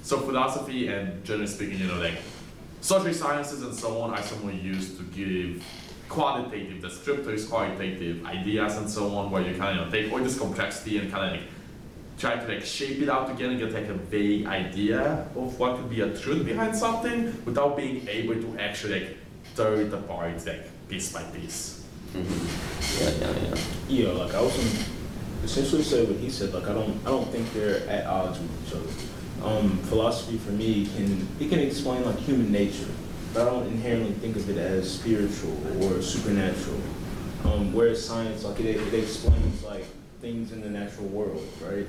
So philosophy and generally speaking, like social sciences and so on are somewhat used to give qualitative descriptors, qualitative ideas and so on, where you kind of take all this complexity and kind of like try to like shape it out together and get like a vague idea of what could be a truth behind something without being able to actually like tear it apart like piece by piece. Mm-hmm. Yeah, like I was essentially say what he said. Like I don't think they're at odds with each other. Philosophy for me can explain like human nature, but I don't inherently think of it as spiritual or supernatural. Whereas science, like it explains like things in the natural world, right?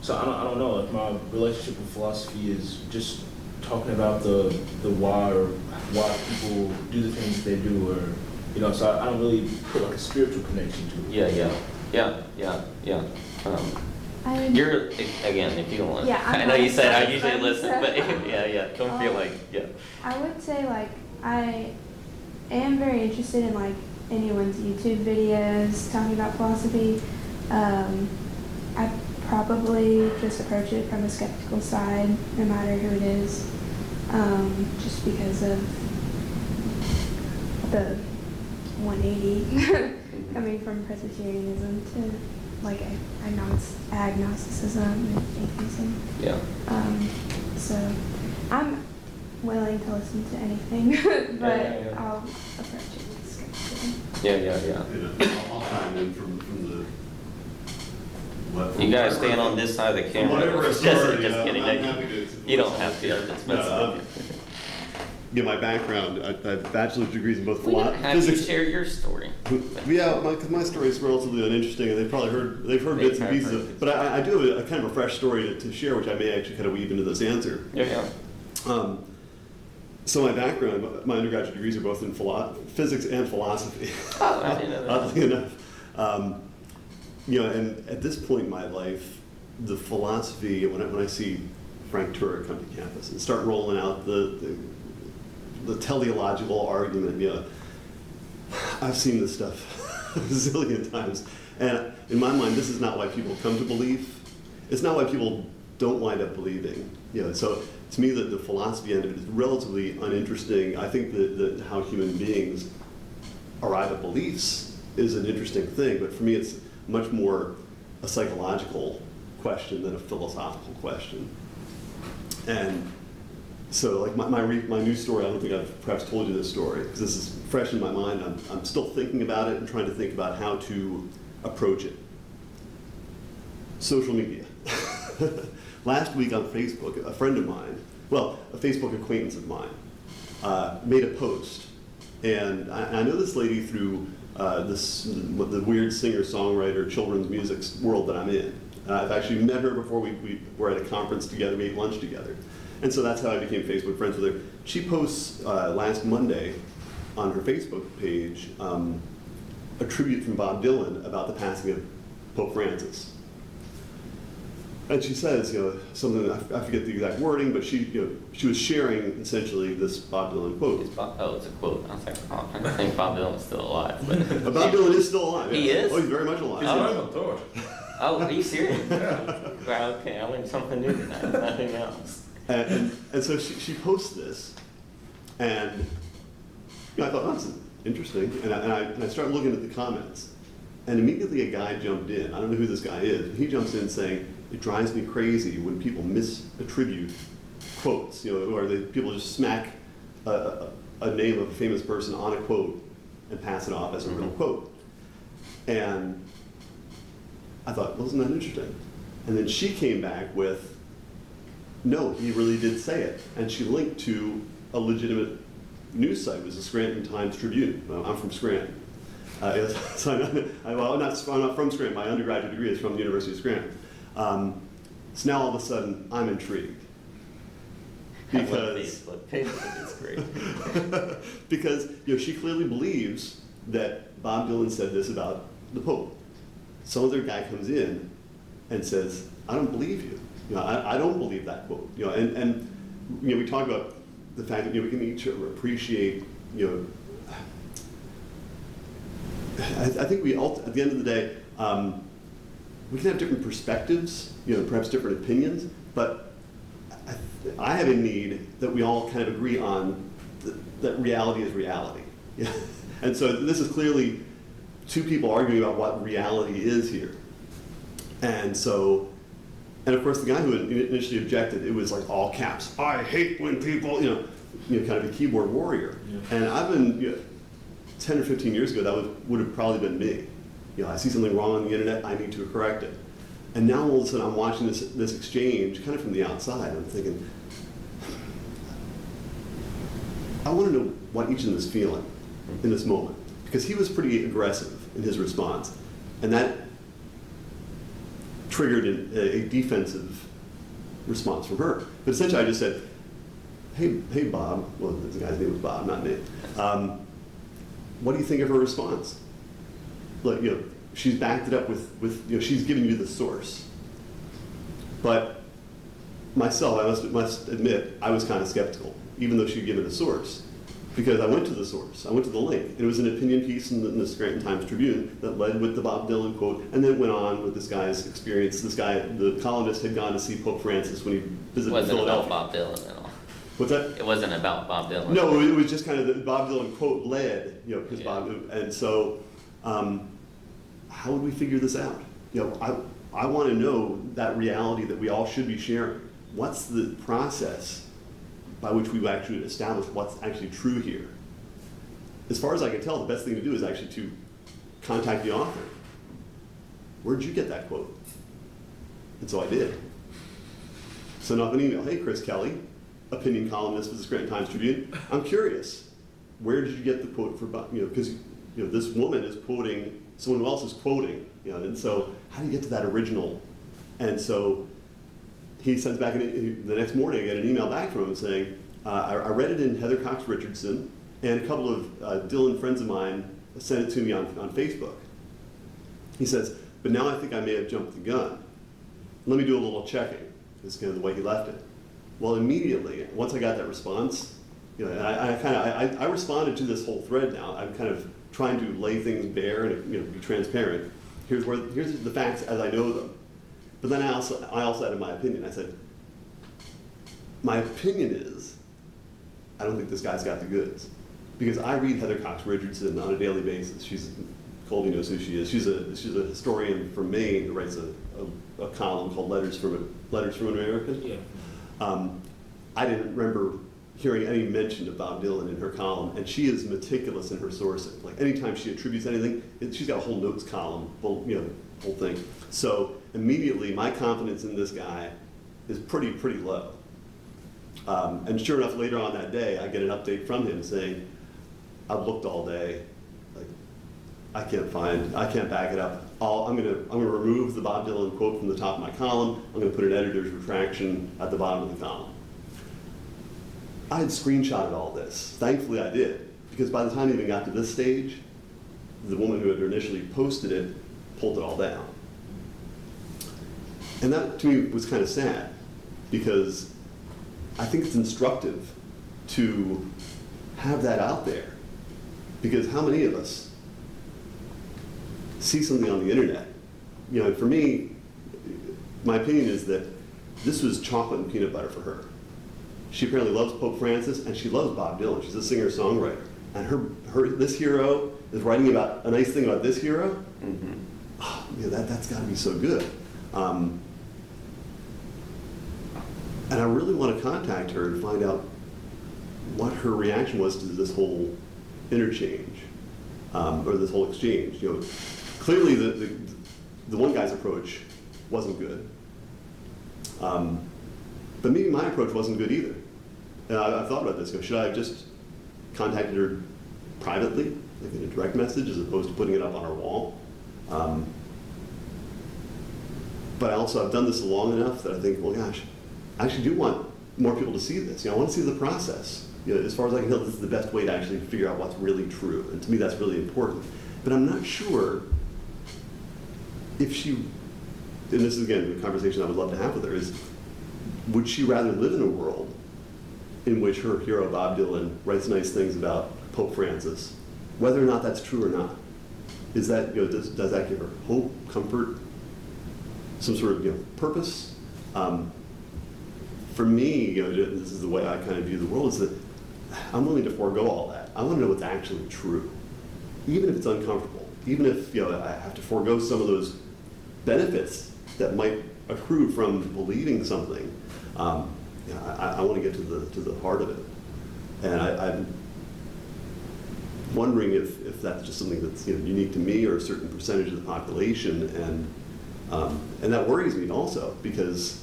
So I don't know. Like my relationship with philosophy is just talking about the why, or why people do the things they do, or So I don't really put like a spiritual connection to it. Yeah. I You're, again, if you don't want to. Yeah, I I'm know not you said I a usually friend, listen, so- but don't feel like, I would say like I am very interested in like anyone's YouTube videos talking about philosophy. I probably just approach it from a skeptical side, no matter who it is, just because of the 180 coming from Presbyterianism to like agnosticism and atheism. yeah. So I'm willing to listen to anything, but Yeah. I'll approach it with skepticism. Yeah. I'll chime in from the. You guys stand on this side of the camera. Whatever Just authority, kidding. I'm happy to. You don't have to. It's No, yeah, my background, I have bachelor's degrees in both We didn't have you physics. share your story. Yeah, my story is relatively uninteresting, and they've heard bits and pieces of it. But I do have a kind of a fresh story to share, which I may actually kind of weave into this answer. Yeah. So my background, my undergraduate degrees are both in physics and philosophy. Oh, I didn't know that. Oddly enough, and at this point in my life, the philosophy, when I see Frank Turek come to campus and start rolling out the teleological argument, I've seen this stuff a zillion times, and in my mind, this is not why people come to believe. It's not why people don't wind up believing. So to me, the philosophy end of it is relatively uninteresting. I think that how human beings arrive at beliefs is an interesting thing, but for me, it's much more a psychological question than a philosophical question. And So like my news story, I don't think I've perhaps told you this story, because this is fresh in my mind. I'm still thinking about it and trying to think about how to approach it. Social media. Last week on Facebook, a friend of mine, well, a Facebook acquaintance of mine, made a post. And I know this lady through the weird singer-songwriter children's music world that I'm in. I've actually met her before we were at a conference together, we ate lunch together. And so that's how I became Facebook friends with her. She posts last Monday on her Facebook page a tribute from Bob Dylan about the passing of Pope Francis. And she says, something, I forget the exact wording, but she was sharing essentially this Bob Dylan quote. It's a quote. I was like, oh, I think Bob Dylan's still alive. But Bob Dylan is still alive. He is? Oh, he's very much alive. He's alive on tour. Oh, are you serious? Wow, okay, I learned something new tonight. Nothing else. And so she posts this, and I thought, oh, that's interesting. And I started looking at the comments, and immediately a guy jumped in. I don't know who this guy is, but he jumps in saying, it drives me crazy when people misattribute quotes, or people just smack a name of a famous person on a quote and pass it off as a real quote. And I thought, well, isn't that interesting? And then she came back with, no, he really did say it. And she linked to a legitimate news site. It was the Scranton Times-Tribune. Well, I'm from Scranton. So I'm not from Scranton. My undergraduate degree is from the University of Scranton. So now all of a sudden, I'm intrigued. Because Facebook is great. because she clearly believes that Bob Dylan said this about the Pope. Some other guy comes in and says, I don't believe you. I don't believe that quote. And we talk about the fact that we can each appreciate. I think we all, at the end of the day, we can have different perspectives, perhaps different opinions, but I have a need that we all kind of agree on that reality is reality. And so this is clearly two people arguing about what reality is here. And so, and of course the guy who initially objected, it was like all caps, I hate when people, kind of a keyboard warrior. Yeah. And I've been, 10 or 15 years ago, that would have probably been me. I see something wrong on the internet, I need to correct it. And now all of a sudden I'm watching this exchange kind of from the outside. I'm thinking, I want to know what each of them is feeling in this moment. Because he was pretty aggressive in his response. And that triggered a defensive response from her. But essentially I just said, hey Bob, well the guy's name was Bob, not me. What do you think of her response? Like, she's backed it up with she's giving you the source. But myself, I must admit, I was kind of skeptical, even though she'd given a source. Because I went to the source, I went to the link. And it was an opinion piece in the Scranton Times-Tribune that led with the Bob Dylan quote, and then went on with this guy's experience. This guy, the columnist, had gone to see Pope Francis when he visited Philadelphia. It wasn't about Bob Dylan at all. What's that? It wasn't about Bob Dylan. No, it was just kind of the Bob Dylan quote led, because Bob, and so, how would we figure this out? I want to know that reality that we all should be sharing. What's the process by which we actually establish what's actually true here? As far as I can tell, the best thing to do is actually to contact the author. Where'd you get that quote? And so I did. Sent off an email. Hey, Chris Kelly, opinion columnist for the Scranton Times-Tribune. I'm curious, where did you get the quote for Bob? Because this woman is quoting someone else is quoting. And so how do you get to that original? And so he sends back the next morning. I get an email back from him saying, I read it in Heather Cox Richardson, and a couple of Dylan friends of mine sent it to me on Facebook. He says, but now I think I may have jumped the gun. Let me do a little checking. That's kind of the way he left it. Well, immediately, once I got that response, and I responded to this whole thread now. I'm kind of trying to lay things bare and be transparent. Here's the facts as I know them. But then I also added my opinion. I said, my opinion is, I don't think this guy's got the goods. Because I read Heather Cox Richardson on a daily basis. Colby knows who she is. She's a historian from Maine who writes a column called Letters from an American. Yeah. I didn't remember hearing any mention of Bob Dylan in her column, and she is meticulous in her sourcing. Like anytime she attributes anything, she's got a whole notes column, whole thing. So immediately, my confidence in this guy is pretty low. And sure enough, later on that day, I get an update from him saying, "I've looked all day, like I can't back it up. I'm gonna remove the Bob Dylan quote from the top of my column. I'm gonna put an editor's retraction at the bottom of the column." I had screenshotted all this. Thankfully, I did, because by the time it even got to this stage, the woman who had initially posted it pulled it all down. And that, to me, was kind of sad, because I think it's instructive to have that out there. Because how many of us see something on the internet? For me, my opinion is that this was chocolate and peanut butter for her. She apparently loves Pope Francis, and she loves Bob Dylan. She's a singer-songwriter. And this hero is writing about a nice thing about this hero. Mm-hmm. Oh, that's got to be so good. And I really want to contact her and find out what her reaction was to this whole interchange, or this whole exchange. Clearly the one guy's approach wasn't good. But maybe my approach wasn't good either. And I've thought about this. Should I have just contacted her privately, like in a direct message, as opposed to putting it up on our wall? But also, I've done this long enough that I think, well, gosh, I actually do want more people to see this. I want to see the process. As far as I can tell, this is the best way to actually figure out what's really true. And to me, that's really important. But I'm not sure if she, and this is, again, the conversation I would love to have with her, is would she rather live in a world in which her hero, Bob Dylan, writes nice things about Pope Francis, whether or not that's true or not? Is that, does that give her hope, comfort, some sort of, purpose? For me, this is the way I kind of view the world, is that I'm willing to forego all that. I want to know what's actually true, even if it's uncomfortable, even if I have to forego some of those benefits that might accrue from believing something. I want to get to the heart of it, and I'm wondering if that's just something that's unique to me or a certain percentage of the population, and that worries me also, because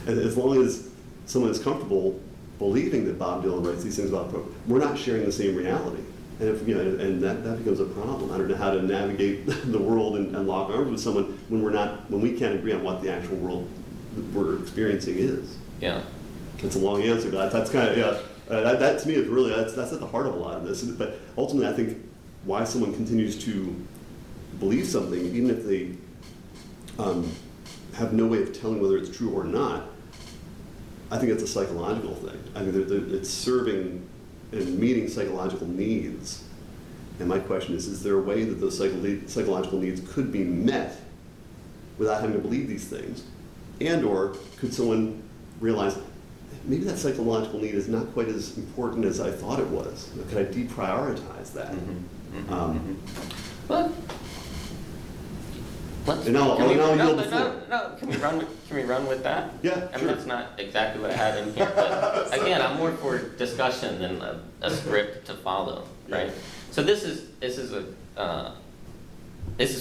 as long as someone is comfortable believing that Bob Dylan writes these things about Pope, we're not sharing the same reality, and if and that becomes a problem. I don't know how to navigate the world and lock arms with someone when we can't agree on what the actual world we're experiencing is. Yeah. It's a long answer, but that's kind of, that to me is really, that's at the heart of a lot of this. But ultimately, I think why someone continues to believe something, even if they have no way of telling whether it's true or not, I think it's a psychological thing. I think it's serving and meeting psychological needs. And my question is there a way that those psychological needs could be met without having to believe these things? And or could someone realize maybe that psychological need is not quite as important as I thought it was? Could I deprioritize that? Mm-hmm. Mm-hmm. Well, can we run with that? Yeah, I mean, sure. that's not exactly what I had in here, but again, I'm more for discussion than a script to follow, right? So this is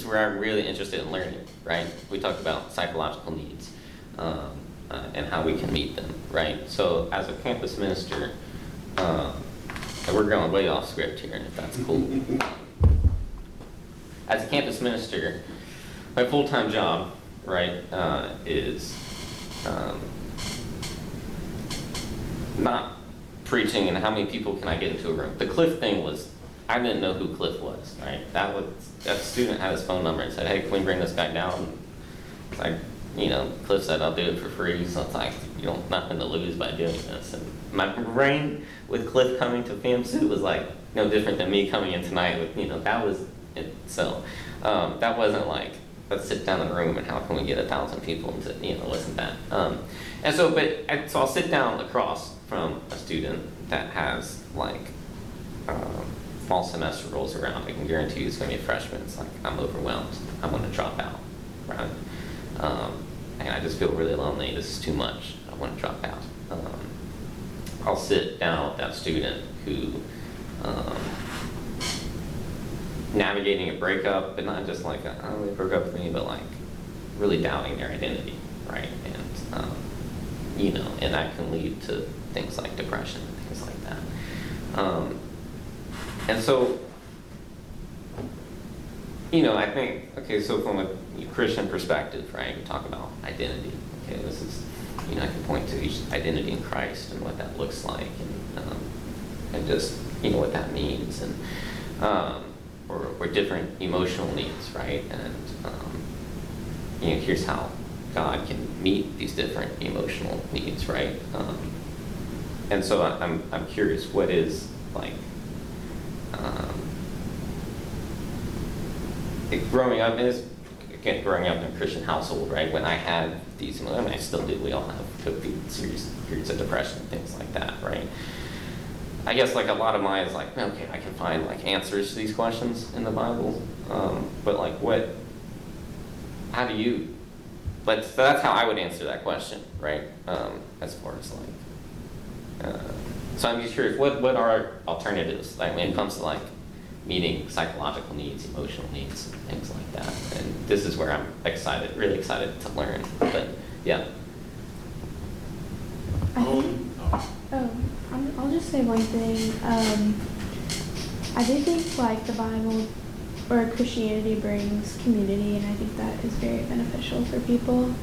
where I'm really interested in learning, right? We talked about psychological needs and how we can meet them, right? So as a campus minister, and we're going way off script here, if that's cool. As a campus minister, my full-time job, right, is not preaching and how many people can I get into a room. The Cliff thing was, I didn't know who Cliff was, right? That student had his phone number and said, hey, can we bring this guy down? It's like, Cliff said, I'll do it for free. So it's like, nothing to lose by doing this. And my brain with Cliff coming to FAAMSU was like, no different than me coming in tonight with, that was it. So that wasn't like, let's sit down in a room and how can we get 1,000 people to, listen to that. And so, so I'll sit down across from a student that has like, fall semester rolls around. I can guarantee you it's going to be a freshman. It's like, I'm overwhelmed. I want to drop out, right? And I just feel really lonely. This is too much. I want to drop out. I'll sit down with that student who, navigating a breakup, but not just like, oh, they broke up with me, but like really doubting their identity, right? And, you know, and that can lead to things like depression and things like that. And so, you know, I think, okay, so from a Christian perspective, right, we talk about identity. Okay, this is, you know, I can point to each identity in Christ and what that looks like, and just, you know, what that means, and or different emotional needs, right? And you know, here's how God can meet these different emotional needs, right? And so I'm curious, what is like growing up is, again, growing up in a Christian household, right? When I had these, I mean, I still do. We all have go through serious periods of depression and things like that, right? I guess like a lot of mine is like, okay, I can find like answers to these questions in the Bible, but like how do you? But so that's how I would answer that question, right? As far as like, so I'm just curious, what are alternatives like when it comes to like meeting psychological needs, emotional needs, things like that? And this is where I'm excited, really excited to learn. But yeah. I'll just say one thing. I do think like the Bible or Christianity brings community, and I think that is very beneficial for people.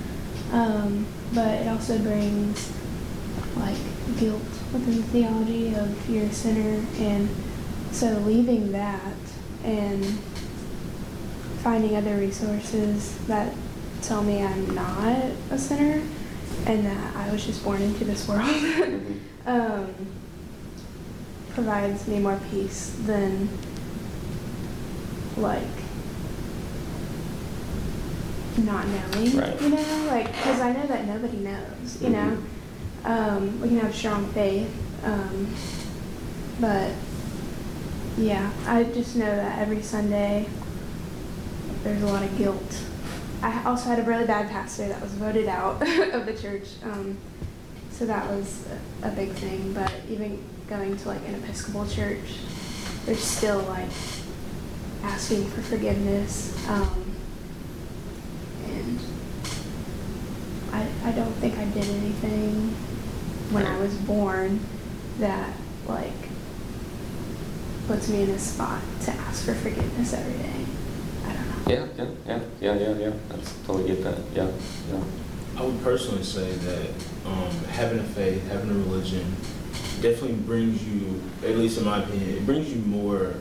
But it also brings like guilt within the theology of you're a sinner, and so leaving that and finding other resources that tell me I'm not a sinner and that I was just born into this world provides me more peace than like not knowing, Right. you know, like, because I know that nobody knows, you know. We can have strong faith, but yeah, I just know that every Sunday there's a lot of guilt. I also had a really bad pastor that was voted out of the church, so that was a big thing. But even going to like an Episcopal church, there's still like asking for forgiveness, and I don't think I did anything when I was born that like puts me in a spot to ask for forgiveness every day. I don't know. Yeah. That's totally get that. Yeah. I would personally say that having a faith, having a religion, definitely brings you, at least in my opinion, it brings you more.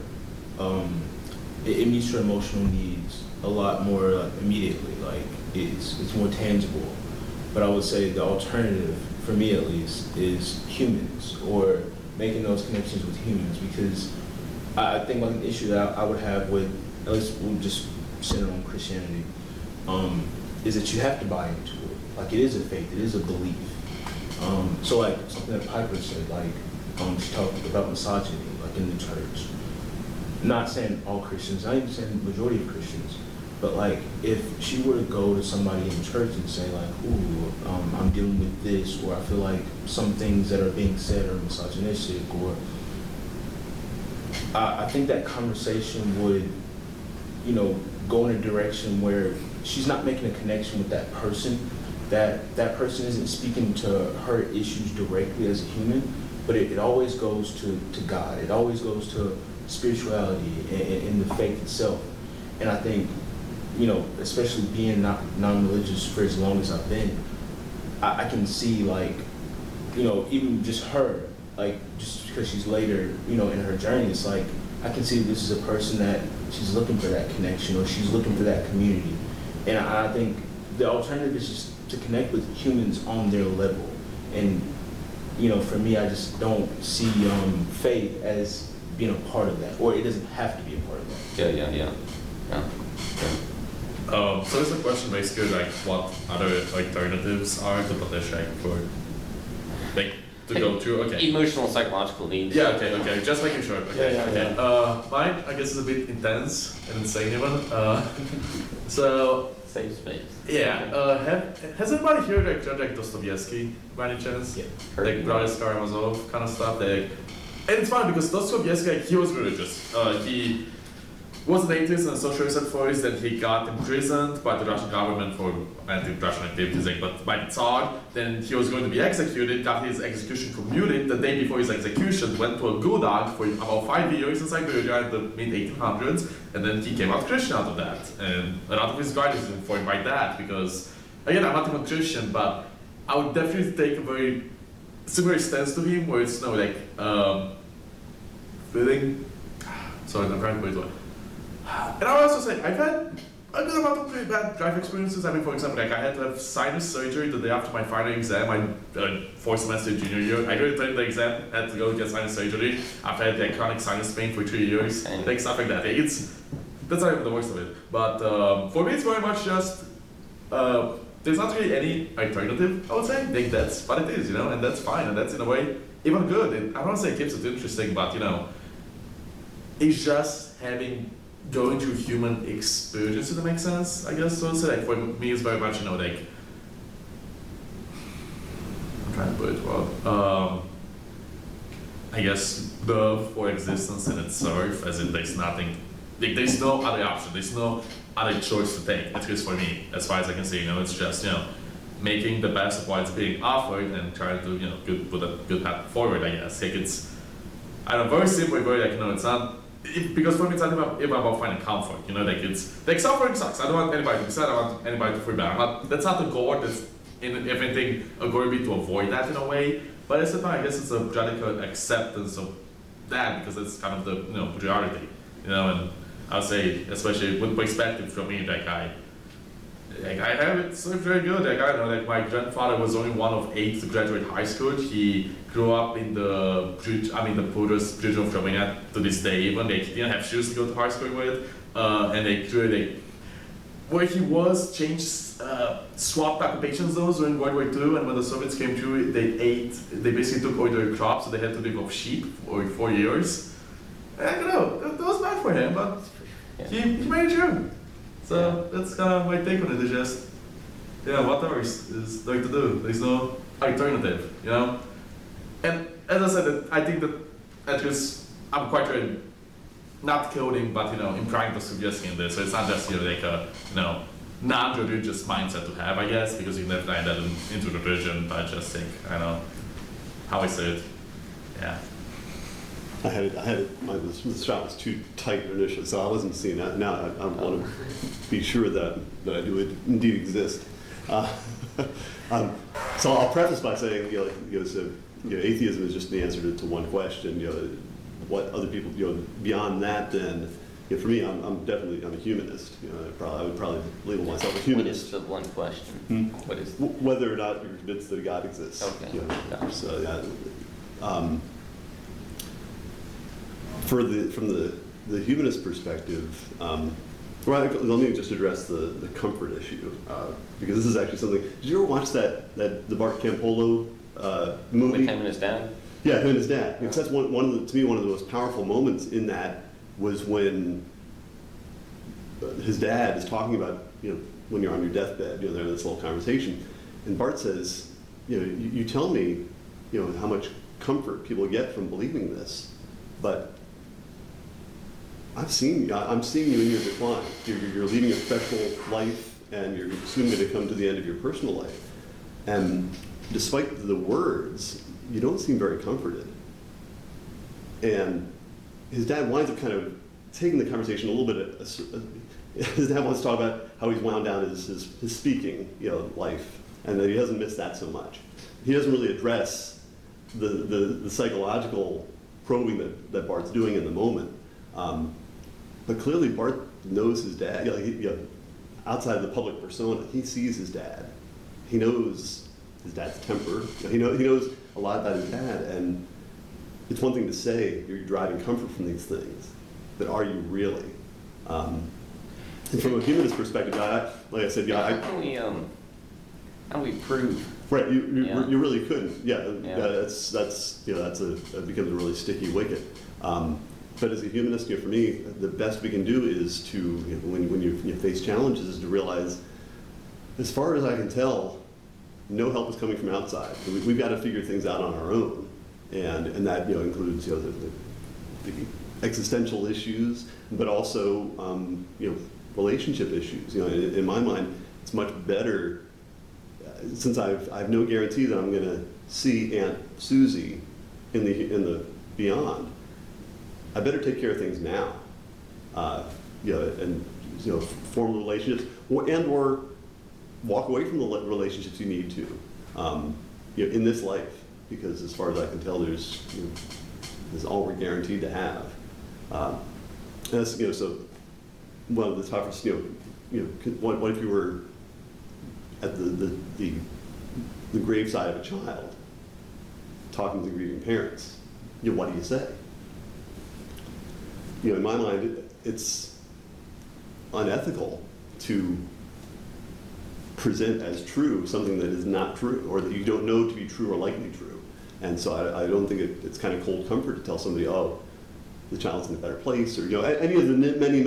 It meets your emotional needs a lot more like, immediately. Like it's more tangible. But I would say the alternative, for me at least, is humans, or making those connections with humans, because I think like an issue that I would have with, at least we'll just center on Christianity, is that you have to buy into it. Like it is a faith, it is a belief. So like something that Piper said, like she talked about misogyny, like in the church. Not saying all Christians, not even saying the majority of Christians, but like if she were to go to somebody in church and say like, ooh, I'm dealing with this, or I feel like some things that are being said are misogynistic, or I think that conversation would, you know, go in a direction where she's not making a connection with that person, that person isn't speaking to her issues directly as a human, but it always goes to God. It always goes to spirituality and the faith itself. And I think, you know, especially being non-religious for as long as I've been, I can see like, you know, even just her, like just because she's later, you know, in her journey, it's like, I can see this is a person that she's looking for that connection, or she's looking for that community. And I think the alternative is just to connect with humans on their level. And, you know, for me, I just don't see faith as being a part of that, or it doesn't have to be a part of that. Yeah. So there's a question basically like what other alternatives are to petition for, like to go through? Okay. Emotional, psychological needs. Yeah, okay, just making sure. Okay, Yeah, okay. Mine, I guess, is a bit intense and insane even. So, Safe space. yeah, has anybody here like Dostoevsky by any chance? Yeah. Like Brothers Karamazov kind of stuff. And it's funny because Dostoevsky, like, he was religious. He was an atheist and a socialist at first, then he got imprisoned by the Russian government for anti-Russian activities, like, but by the Tsar. Then he was going to be executed, got his execution commuted. The day before his execution, went to a gulag for about 5 years in Siberia in the mid-1800s, and then he came out Christian out of that. And a lot of his guidance is informed by that, because, again, I'm not even Christian, but I would definitely take a very similar stance to him, where it's, feeling, sorry, I'm trying to put it away. And I would also say, I've had a good amount of pretty bad life experiences. I mean, for example, like I had to have sinus surgery the day after my final exam, my fourth semester junior year. I didn't take the exam, had to go get sinus surgery after I had like chronic sinus pain for 3 years, like stuff like that. That's not even the worst of it. But for me, it's very much just, there's not really any alternative, I would say. Like that's what it is, and that's fine, and that's in a way even good. I don't want to say it keeps it interesting, but it's just going through human experience, if that makes sense, I guess. So like for me, it's very much, like, I'm trying to put it well. I guess love for existence in itself, as in there's nothing, like there's no other option, there's no other choice to take, at least for me, as far as I can see. It's just, making the best of what's being offered and trying to, put a good path forward, I guess. Like it's, I don't know, very simple, very like, it's not, because for me it's not even about finding comfort, like it's, like suffering sucks. I don't want anybody to be sad, I don't want anybody to feel bad. That's not the goal, that's, if anything, a goal would be to avoid that in a way. But at the same time, I guess it's a radical acceptance of that, because it's kind of the, reality, and I would say, especially with perspective from me, like I have it so very good. Like I don't know, like my grandfather was only one of 8 to graduate high school. He grew up in the poorest region of Romania to this day. Even he didn't have shoes to go to high school with, and where he was swapped occupation zones during World War II, and when the Soviets came through, they basically took all their crops, so they had to live off sheep for 4 years. And I don't know, that was bad for him, but he made it through. So that's kind of my take on it. It's just, whatever is there to do. There's no alternative, And as I said, I think that at least I'm quite ready, not coding, but implying the Dostoevsky in this. So it's not just like a non-religious mindset to have, I guess, because you can never find that into religion. But I just think, I know how I say it. Yeah. I had it, the shot was too tight initially, so I wasn't seeing that. Now I want to be sure that I do indeed exist. So I'll preface by saying, atheism is just the answer to one question. What other people, beyond that, then, for me, I'm definitely a humanist. I would probably label myself a humanist. What is the one question? What is whether or not you're convinced that a God exists. Okay. So yeah. From the humanist perspective, let me just address the comfort issue, because this is actually something. Did you ever watch the Bart Campolo movie? With him and his dad? Yeah, him and his dad. Because that's to me one of the most powerful moments in that was when his dad is talking about when you're on your deathbed, they're in this little conversation, and Bart says, you tell me, how much comfort people get from believing this, but I'm seeing you in your decline. You're leading a professional life, and you're soon going to come to the end of your personal life. And despite the words, you don't seem very comforted. And his dad winds up kind of taking the conversation a little bit. His dad wants to talk about how he's wound down his speaking, life, and that he hasn't missed that so much. He doesn't really address the psychological probing that Bart's doing in the moment. But clearly Bart knows his dad. Outside of the public persona, he sees his dad. He knows his dad's temper. He knows a lot about his dad, and it's one thing to say you're deriving comfort from these things, but are you really? And from a humanist perspective, like I said, how do we prove Right, Yeah. you really couldn't. Yeah, Yeah. that's you know that becomes a really sticky wicket. But as a humanist, for me, the best we can do is to when you face challenges is to realize, as far as I can tell, no help is coming from outside. We've got to figure things out on our own, and that includes the existential issues, but also relationship issues. In my mind, it's much better. Since I've no guarantee that I'm going to see Aunt Susie in the beyond, I better take care of things now, and form relationships, or walk away from the relationships you need to, in this life, because as far as I can tell, there's all we're guaranteed to have. That's so one of the toughest. What if you were at the graveside of a child, talking to the grieving parents? What do you say? In my mind, it's unethical to present as true something that is not true, or that you don't know to be true or likely true. And so I don't think it's kind of cold comfort to tell somebody, oh, the child's in a better place, or any of the many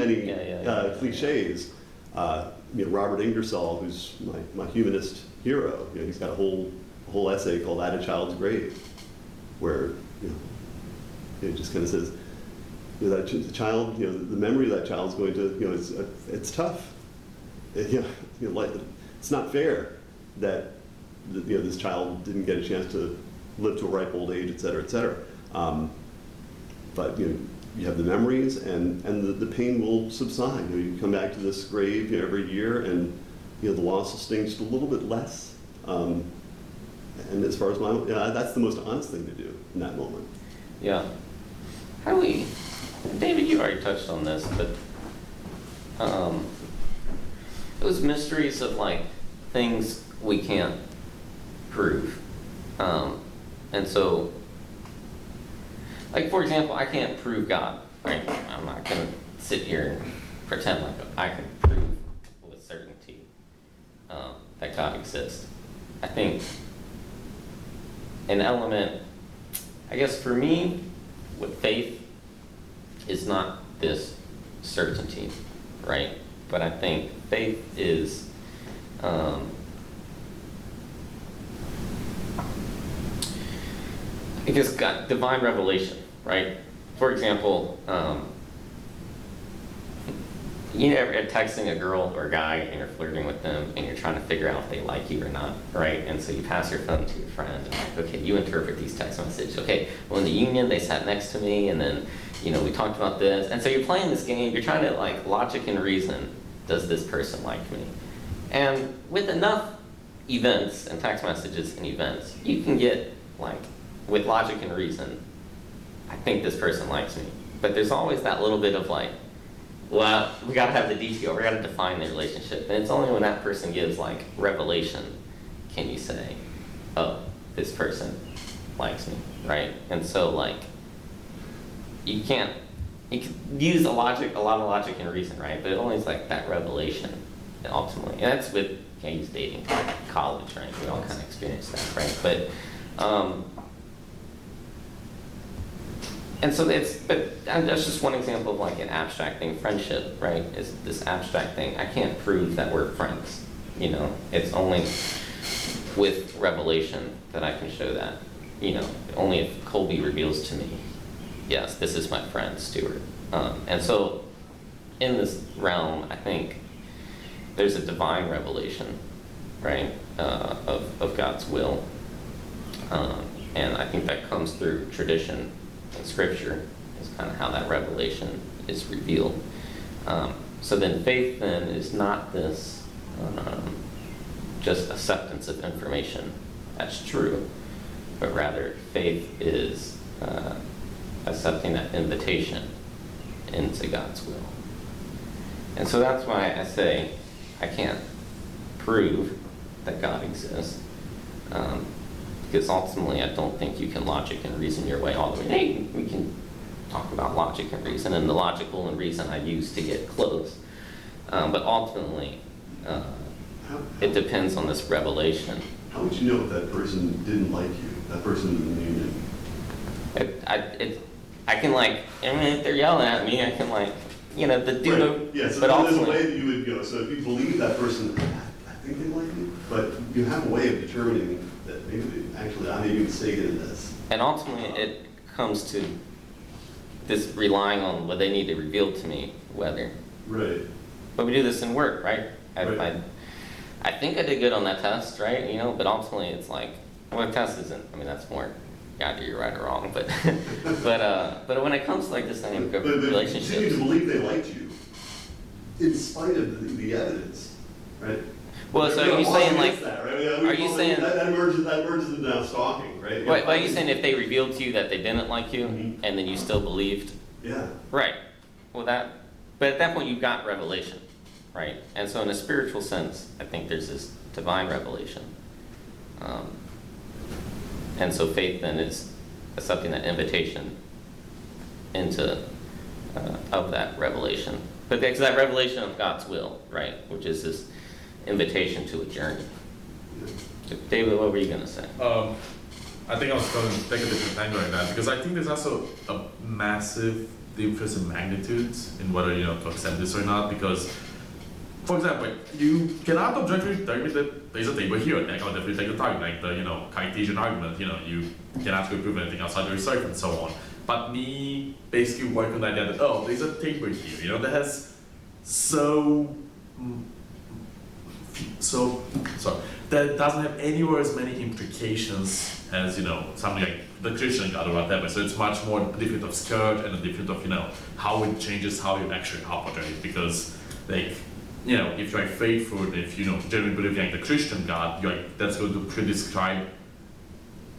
cliches. Robert Ingersoll, who's my humanist hero, he's got a whole essay called "At a Child's Grave," where it just kind of says that the child, the memory of that child is going to, it's tough. It's not fair that this child didn't get a chance to live to a ripe old age, et cetera, et cetera. But you have the memories, and the pain will subside. You come back to this grave every year, and the loss will sting just a little bit less. And as far as that's the most honest thing to do in that moment. Yeah. How do we, David, you already touched on this, but those mysteries of things we can't prove. And so, for example, I can't prove God, right? I'm not going to sit here and pretend like I can prove with certainty that God exists. I think an element, I guess for me, with faith is not this certainty, right? But I think faith is I guess God, divine revelation, right? For example, you're texting a girl or a guy and you're flirting with them and you're trying to figure out if they like you or not, right? And so you pass your phone to your friend and okay, you interpret these text messages. Okay, well in the union they sat next to me and then, we talked about this. And so you're playing this game, you're trying to logic and reason, does this person like me? And with enough events and text messages and events, you can get with logic and reason, I think this person likes me. But there's always that little bit of well, we gotta have the detail, we gotta define the relationship. And it's only when that person gives revelation can you say, oh, this person likes me, right? And so you can use a lot of logic and reason, right? But it only is that revelation ultimately. And that's with use dating, college, right? We all kind of experience that, right? But and so that's just one example of an abstract thing. Friendship, right, is this abstract thing. I can't prove that we're friends. It's only with revelation that I can show that. Only if Colby reveals to me, yes, this is my friend, Stuart. And so in this realm, I think there's a divine revelation, right, of God's will. And I think that comes through tradition and scripture is kind of how that revelation is revealed. So then faith then is not this just acceptance of information that's true, but rather faith is accepting that invitation into God's will. And so that's why I say I can't prove that God exists, because ultimately I don't think you can logic and reason your way all the way. Hey, we can talk about logic and reason and the logical and reason I use to get close. But ultimately, it depends on this revelation how would you know if that person didn't like you, that person in the union? I can like, I mean, if they're yelling at me, I can like, you know, the dude. Right. Yeah, so but there's a ultimately, way that you would go. So if you believe that person, I think they like you, but you have a way of determining that maybe actually I may be mistaken in this. and ultimately, it comes to this relying on what they need to reveal to me, whether. Right. But we do this in work, right? Right. I think I did good on that test, right? You know, but ultimately, it's like, well, the test isn't. I mean, that's more. Yeah, you're right or wrong, but but when it comes to like this dynamic of But you continue relationships, to believe they liked you, in spite of the evidence, right? well, so We're are you not saying walking like, against that, right? I mean, are you saying that emerges into now stalking, right? You know, Are you saying if they revealed to you that they didn't like you, Mhm. and then you still believed? Yeah. Right. Well, but at that point you got revelation, right? And so in a spiritual sense, I think there's this divine revelation. And so faith then is accepting that invitation into of that revelation. But it's that revelation of God's will, right? Which is this invitation to a journey. So, David, what were you gonna say? I think I was going to take a different angle on that because I think there's also a massive difference in magnitudes in whether to accept this or not. Because, for example, you cannot objectively tell me that there's a table here, and I can definitely take the time, like the Cartesian argument. You cannot prove anything outside the research and so on. But me basically working on the idea that there's a table here, that has so that doesn't have anywhere as many implications as something like the Christian God or whatever. So it's much more different of skirt and a different of how it changes how you actually operate. Because if you're faithful, if you generally believe in the Christian God, that's going to prescribe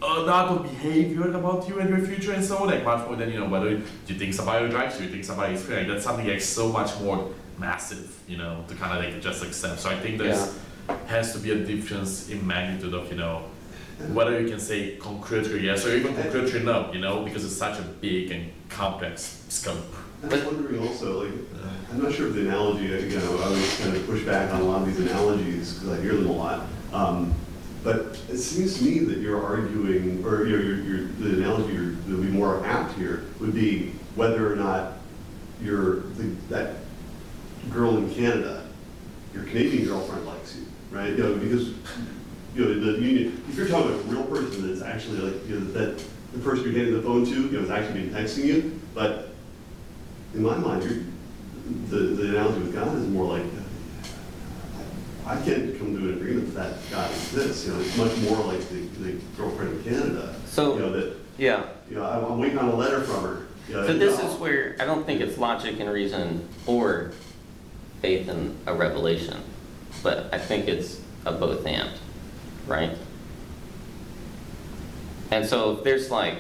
a lot of behavior about you and your future and so on. Like much more than whether you think somebody likes you think somebody is free. That's something like so much more massive, to kind of just accept. So I think there's has to be a difference in magnitude of whether you can say concretely yes or even concretely no, because it's such a big and complex scope. I was wondering also, I'm not sure if the analogy, again, I always kind of push back on a lot of these analogies because I hear them a lot. But it seems to me that you're arguing, or the analogy that would be more apt here would be whether or not that girl in Canada, your Canadian girlfriend likes you, right? Because the union. If you're talking about a real person that's actually that the person you're handing the phone to, is actually been texting you. But in my mind, the analogy with God is more like I can't come to an agreement that God exists. It's much more like the girlfriend in Canada. So I'm waiting on a letter from her. So this is where I don't think it's logic and reason or faith and a revelation, but I think it's a both and, right? And so if there's I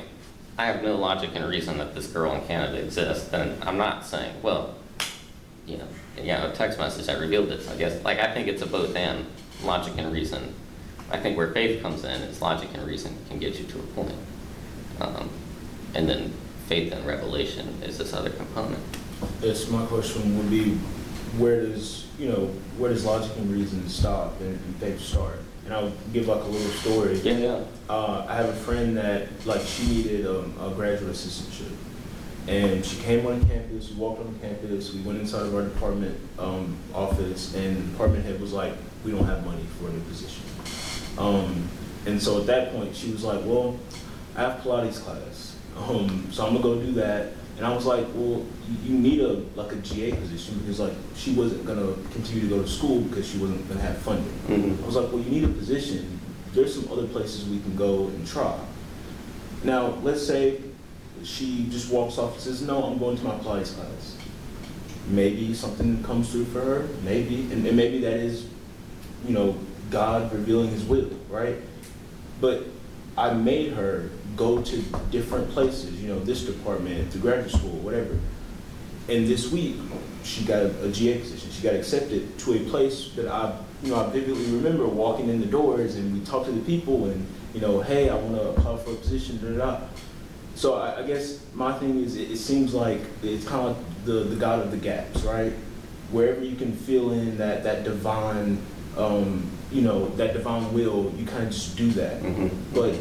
have no logic and reason that this girl in Canada exists, then I'm not saying, well, a text message that revealed this, I guess. I think it's a both and, logic and reason. I think where faith comes in is logic and reason can get you to a point. And then faith and revelation is this other component. Yes, my question would be, where does logic and reason stop and faith start? And I'll give a little story. Yeah. I have a friend that she needed a graduate assistantship, and she came on campus. We walked on campus. We went inside of our department office, and the department head was like, "We don't have money for a new position." And so at that point, she was like, "Well, I have Pilates class, so I'm gonna go do that." And I was like, "Well, you need a GA position because she wasn't gonna continue to go to school because she wasn't gonna have funding." Mm-hmm. I was like, "Well, you need a position. There's some other places we can go and try." Now, let's say she just walks off and says, "No, I'm going to my Pilates class." Maybe something comes through for her, maybe, and maybe that is, God revealing His will, right? But I made her go to different places, this department, to graduate school, whatever. And this week, she got a GA position. She got accepted to a place that I vividly remember walking in the doors, and we talked to the people, and hey, I want to apply for a position, So I guess my thing is, it seems like it's kind of like the God of the gaps, right? Wherever you can fill in that divine that divine will, you kind of just do that. But,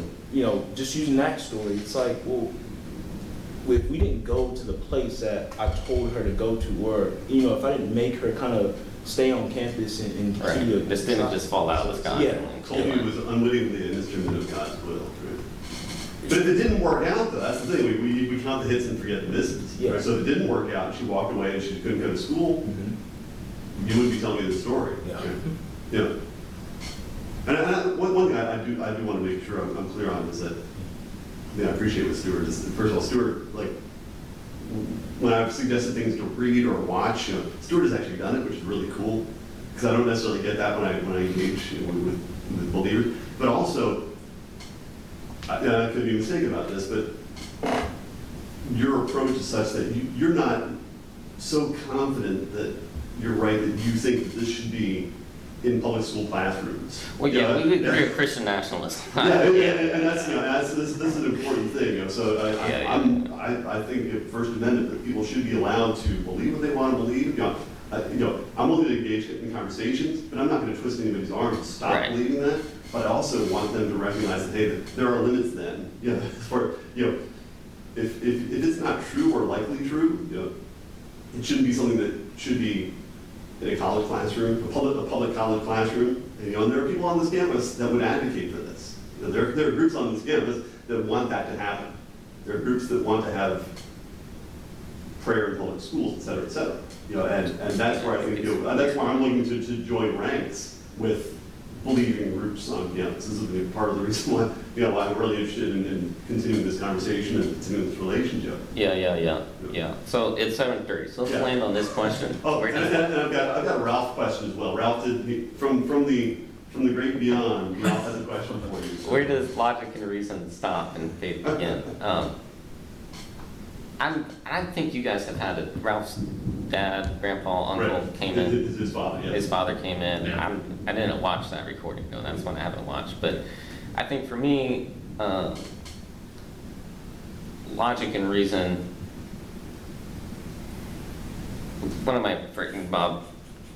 just using that story, it's like, well, if we didn't go to the place that I told her to go to, or, if I didn't make her kind of stay on campus and Right. continue to. This didn't just fall out of the sky. Yeah. Colby was unwittingly an instrument of God's will, right? But if it didn't work out, though, that's the thing, we count the hits and forget the misses. Yeah. Right? So if it didn't work out, she walked away and she couldn't go to school, you wouldn't be telling me the story. Yeah. Yeah. And one thing I do want to make sure I'm clear on is that, I appreciate what Stuart is. First of all, Stuart, like, when I've suggested things to read or watch, Stuart has actually done it, which is really cool, because I don't necessarily get that when I engage with believers. But also, I could be mistaken about this, but your approach is such that you're not so confident that you're right that you think that this should be in public school classrooms. Well, yeah, we agree with Christian nationalism. Yeah, and that's this is an important thing. So Yeah, I think the First Amendment that people should be allowed to believe what they want to believe. I'm willing to engage in conversations, but I'm not going to twist anybody's arm to stop Right. believing that. But I also want them to recognize that that there are limits. Then, if it's not true or likely true, it shouldn't be something that should be in a college classroom, a public college classroom. And there are people on this campus that would advocate for this. There are groups on this campus that want that to happen. There are groups that want to have prayer in public schools, et cetera, et cetera. And that's where I think that's why I'm looking to join ranks with believing groups on campus. This is part of the reason why why I'm really interested in continuing this conversation and continuing this relationship. Yeah. So it's 7:30. So let's Yeah. land on this question. Oh, Where and does- I've got a Ralph question as well. Ralph from the great beyond. Ralph has a question for you. Where does logic and reason stop and faith begin? I think you guys have had it. Ralph's dad, grandpa, uncle Right. came in. His father, yes. His father came in. Yeah. I didn't watch that recording though. That's one I haven't watched. But I think for me, logic and reason. One of my freaking Bob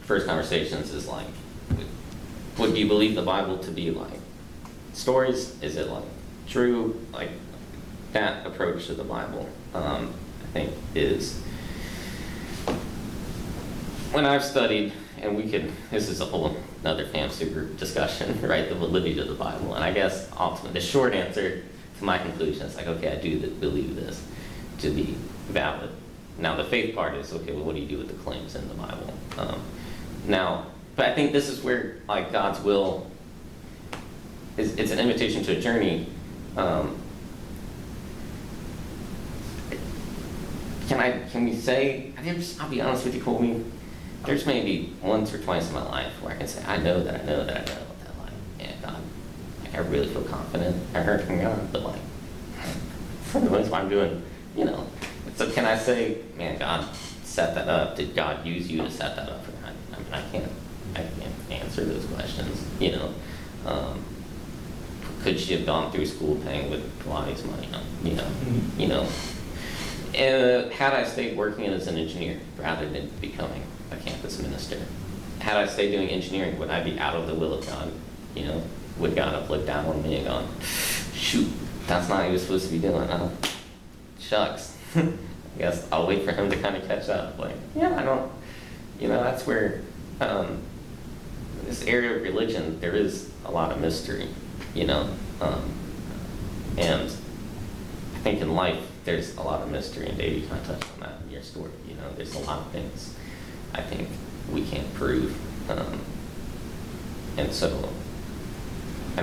first conversations is like, would you believe the Bible to be like stories? Is it like true? Like that approach to the Bible, I think is when I've studied, and this is a whole another FAAMSU group discussion, right? The validity of the Bible. And I guess ultimately the short answer to my conclusion is like, okay, I do believe this to be valid. Now the faith part is, okay, well, what do you do with the claims in the Bible? But I think this is where like God's will it's an invitation to a journey. Can we say, I'll be honest with you, Colby, there's maybe once or twice in my life where I can say, I know that like, yeah, God, like, I really feel confident, I heard from God, but like, for the most part I'm doing, so can I say, man, God set that up, did God use you to set that up? I mean, I can't answer those questions, could she have gone through school paying with Pilates money, had I stayed working as an engineer rather than becoming a campus minister, had I stayed doing engineering, would I be out of the will of God? Would God have looked down on me and gone, shoot, that's not what he was supposed to be doing, shucks. I guess I'll wait for him to kind of catch up. Like, yeah, I don't, that's where this area of religion, there is a lot of mystery, and I think in life, there's a lot of mystery, and Dave, you kind of touched on that in your story. There's a lot of things I think we can't prove, and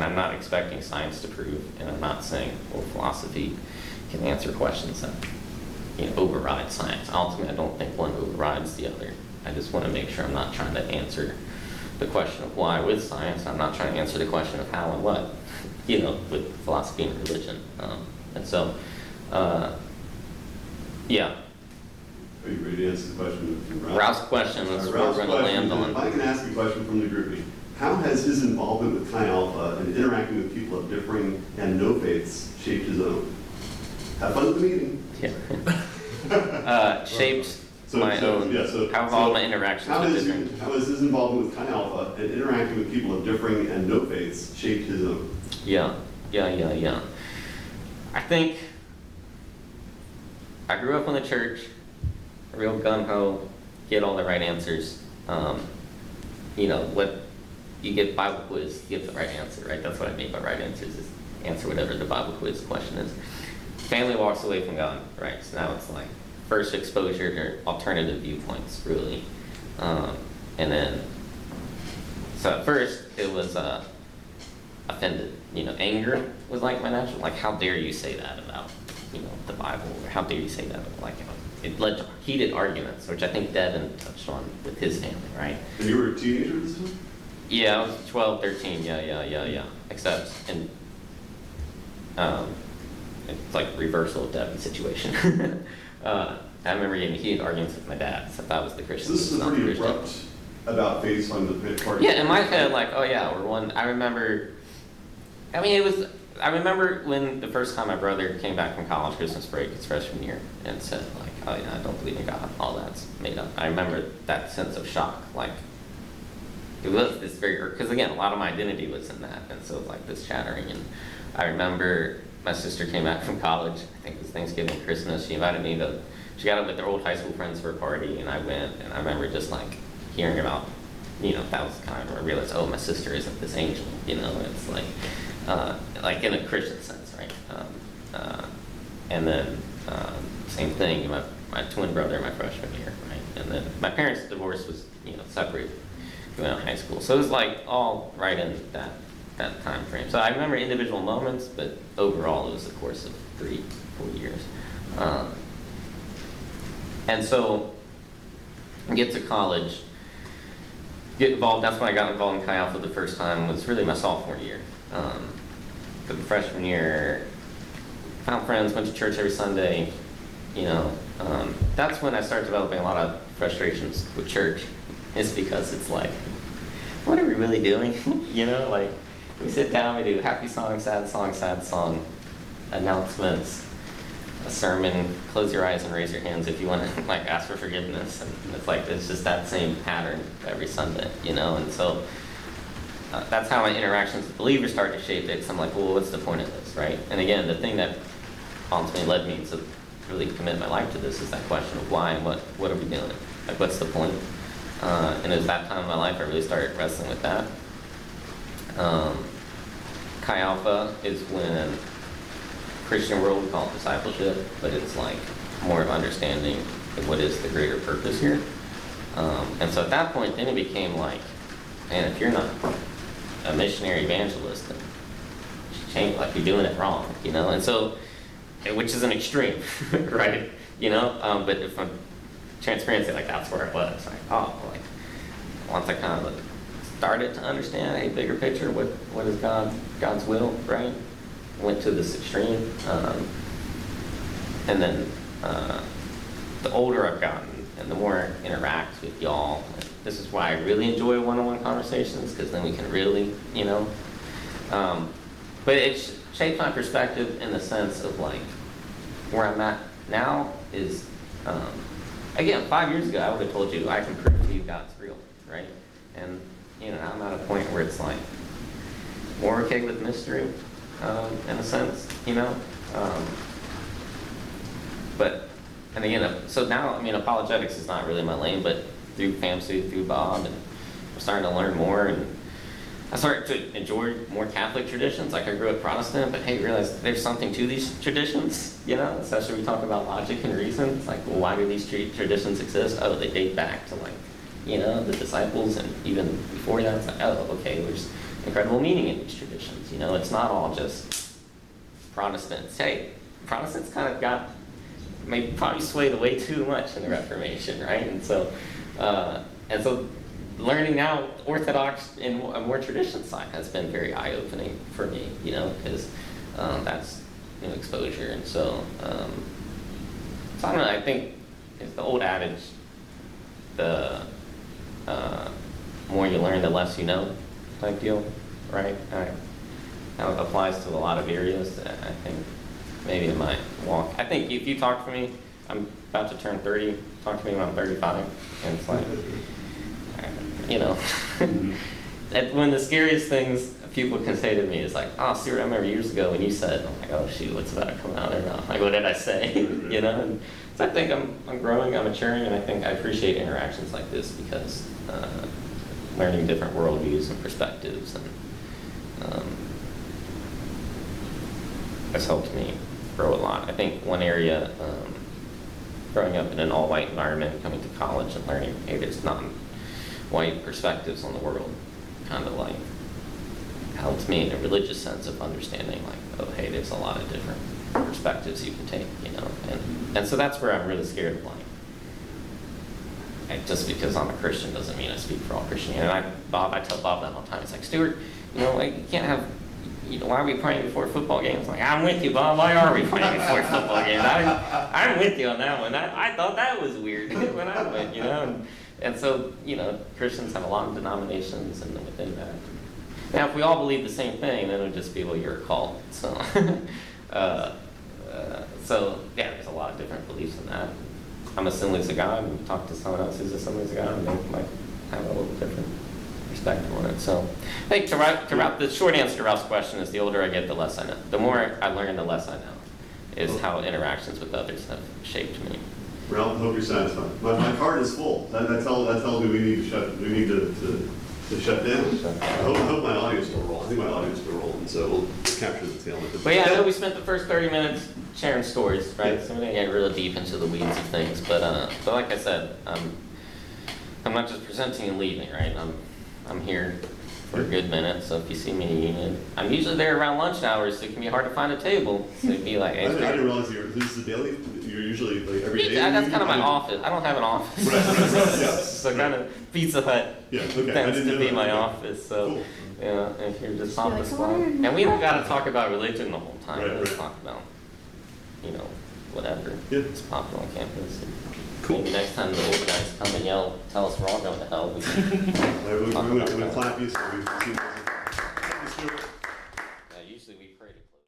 I'm not expecting science to prove, and I'm not saying, well, philosophy can answer questions that override science. Ultimately, I don't think one overrides the other. I just want to make sure I'm not trying to answer the question of why with science. I'm not trying to answer the question of how and what, with philosophy and religion, yeah. Are you ready to answer the question from Ralph? Ralph's question is what we're going to land on. If I can ask a question from the group, how has his involvement with Chi Alpha and interacting with people of differing and no faiths shaped his own? Have fun at the meeting. Yeah. Shaped my own, yeah, so how have all my interactions how with is different. how is his involvement with Chi Alpha and interacting with people of differing and no faiths shaped his own? Yeah. I think I grew up in the church, real gung-ho, get all the right answers. You know, what you get Bible quiz, you get the right answer, right? That's what I mean by right answers, is answer whatever the Bible quiz question is. Family walks away from God, right? So now it's like first exposure to alternative viewpoints, really. And then, so at first it was offended, you know, anger was like my natural, like how dare you say that about, you know, the Bible, or how dare you say that, like it led to heated arguments, which I think Devin touched on with his family, right? And you were a teenager at this time? Yeah, I was 12, 13, yeah. Except in, it's like reversal of Devin's situation. I remember getting heated arguments with my dad, so that was the Christian. So this is a not the pretty Christian. abrupt about faith on the part. Yeah, in my head, like, oh yeah, we're one. I remember when the first time my brother came back from college, Christmas break, his freshman year, and said like, oh yeah, I don't believe in God, all that's made up. I remember that sense of shock, like, it was this very, because again, a lot of my identity was in that, and so it was like this chattering, and I remember my sister came back from college, I think it was Thanksgiving, Christmas, she invited me to, she got up with their old high school friends for a party, and I went, and I remember just like hearing about, you know, that was kind of where I realized, oh, my sister isn't this angel, you know, it's like in a Christian sense, right? And then same thing, my twin brother my freshman year, right? And then my parents' divorce was, you know, separated going out of high school. So it was like all right in that time frame. So I remember individual moments, but overall it was a course of 3-4 years. And so I get to college, get involved, that's when I got involved in Chi Alpha the first time, was really my sophomore year. The freshman year, found friends, went to church every Sunday, you know. That's when I started developing a lot of frustrations with church. It's because it's like, what are we really doing? You know, like, we sit down, we do happy song, sad song, announcements, a sermon, close your eyes and raise your hands if you want to, like, ask for forgiveness. And it's like, it's just that same pattern every Sunday, you know? And so that's how my interactions with believers start to shape it, because I'm like, well, what's the point of this, right? And again, the thing that ultimately led me to really commit my life to this is that question of why and what are we doing? Like, what's the point? And it was that time in my life I really started wrestling with that. Chi Alpha is when Christian world we call it discipleship, but it's like more of understanding what is the greater purpose here. And so at that point, then it became like, man, if you're not a missionary evangelist, then change, like you're doing it wrong, you know. And so, which is an extreme, right? You know. But if I'm transparency, like that's where I was. Like, oh, like once I kind of started to understand a bigger picture, what is God's will, right? Went to this extreme, and then the older I've gotten and the more I interact with y'all, this is why I really enjoy one-on-one conversations, because then we can really, you know. But it shaped my perspective in the sense of like where I'm at now is, again, 5 years ago I would have told you I can prove to you God's real, right? And you know, I'm at a point where it's like more okay with mystery, in a sense, you know. But, and again, so now, I mean, apologetics is not really my lane, but through FAAMSU, through Bob, and I'm starting to learn more, and I started to enjoy more Catholic traditions. Like I grew up Protestant, but hey, realize there's something to these traditions, you know, especially we talk about logic and reason. It's like, well, why do these traditions exist? Oh, they date back to like, you know, the disciples, and even before that, it's like, oh, okay, there's incredible meaning in these traditions. You know, it's not all just Protestants. Hey, Protestants kind of got, maybe probably swayed away too much in the Reformation, right? And so learning now Orthodox and a more traditional side has been very eye-opening for me, you know, because that's new exposure. And so I don't know, I think it's the old adage, the more you learn, the less you know type deal, right? How it applies to a lot of areas. I think maybe in my walk. I think if you talk to me, I'm about to turn 30, talk to me when I'm 35, and it's like, you know, when the scariest things people can say to me is like, oh, Stuart, I remember years ago when you said, I'm like, oh shoot, what's about to come out there now? Like, what did I say? You know, and so I think I'm growing, I'm maturing, and I think I appreciate interactions like this because learning different worldviews and perspectives and has helped me grow a lot. I think one area, growing up in an all-white environment, coming to college and learning, hey, there's non-white perspectives on the world, kind of like helped me in a religious sense of understanding, like, oh, hey, there's a lot of different perspectives you can take, you know, and so that's where I'm really scared of, like, just because I'm a Christian doesn't mean I speak for all Christianity. And I tell Bob that all the time. It's like, Stuart, you know, like, you can't have, you know, why are we praying before football games? Like, I'm with you, Bob. Why are we praying before football games? I'm with you on that one. I thought that was weird when I went, you know, and so, you know, Christians have a lot of denominations, and within that. Now, if we all believe the same thing, then it would just be, well, you're a cult. So, so yeah, there's a lot of different beliefs in that. I'm Assemblies of God, and talk to someone else who's Assemblies of God, and they might have a little different perspective on it. So, I think throughout the short answer to Ralph's question is the older I get, the less I know. The more I learn, the less I know, is how interactions with others have shaped me. Ralph, I hope you're satisfied. My card is full. That tells me we need to shut down. I hope my audience will roll. I think my audience will roll, and so we'll capture the tail end. But yeah, I know we spent the first 30 minutes sharing stories, right? So we're gonna get really deep into the weeds of things. But like I said, I'm not just presenting and leaving, right? I'm here for a good minute. So if you see me, I'm usually there around lunch hours, so it can be hard to find a table. So it'd be like, hey, I didn't realize this is a daily. You're usually like every day. Yeah, that's kind of my office. I don't have an office. Right. Yeah. So kind of Pizza Hut tends to be my office. So Cool. yeah, if you're just You're on the like, spot, "Why?" and we don't got to talk about religion the whole time. Right, Let's right. talk about, you know, whatever Yeah. is popular on campus. Cool. Maybe next time the old guys come and tell us we're all going to hell. We can We're talk going about to that. clap you so we can see. Thank you, Stuart.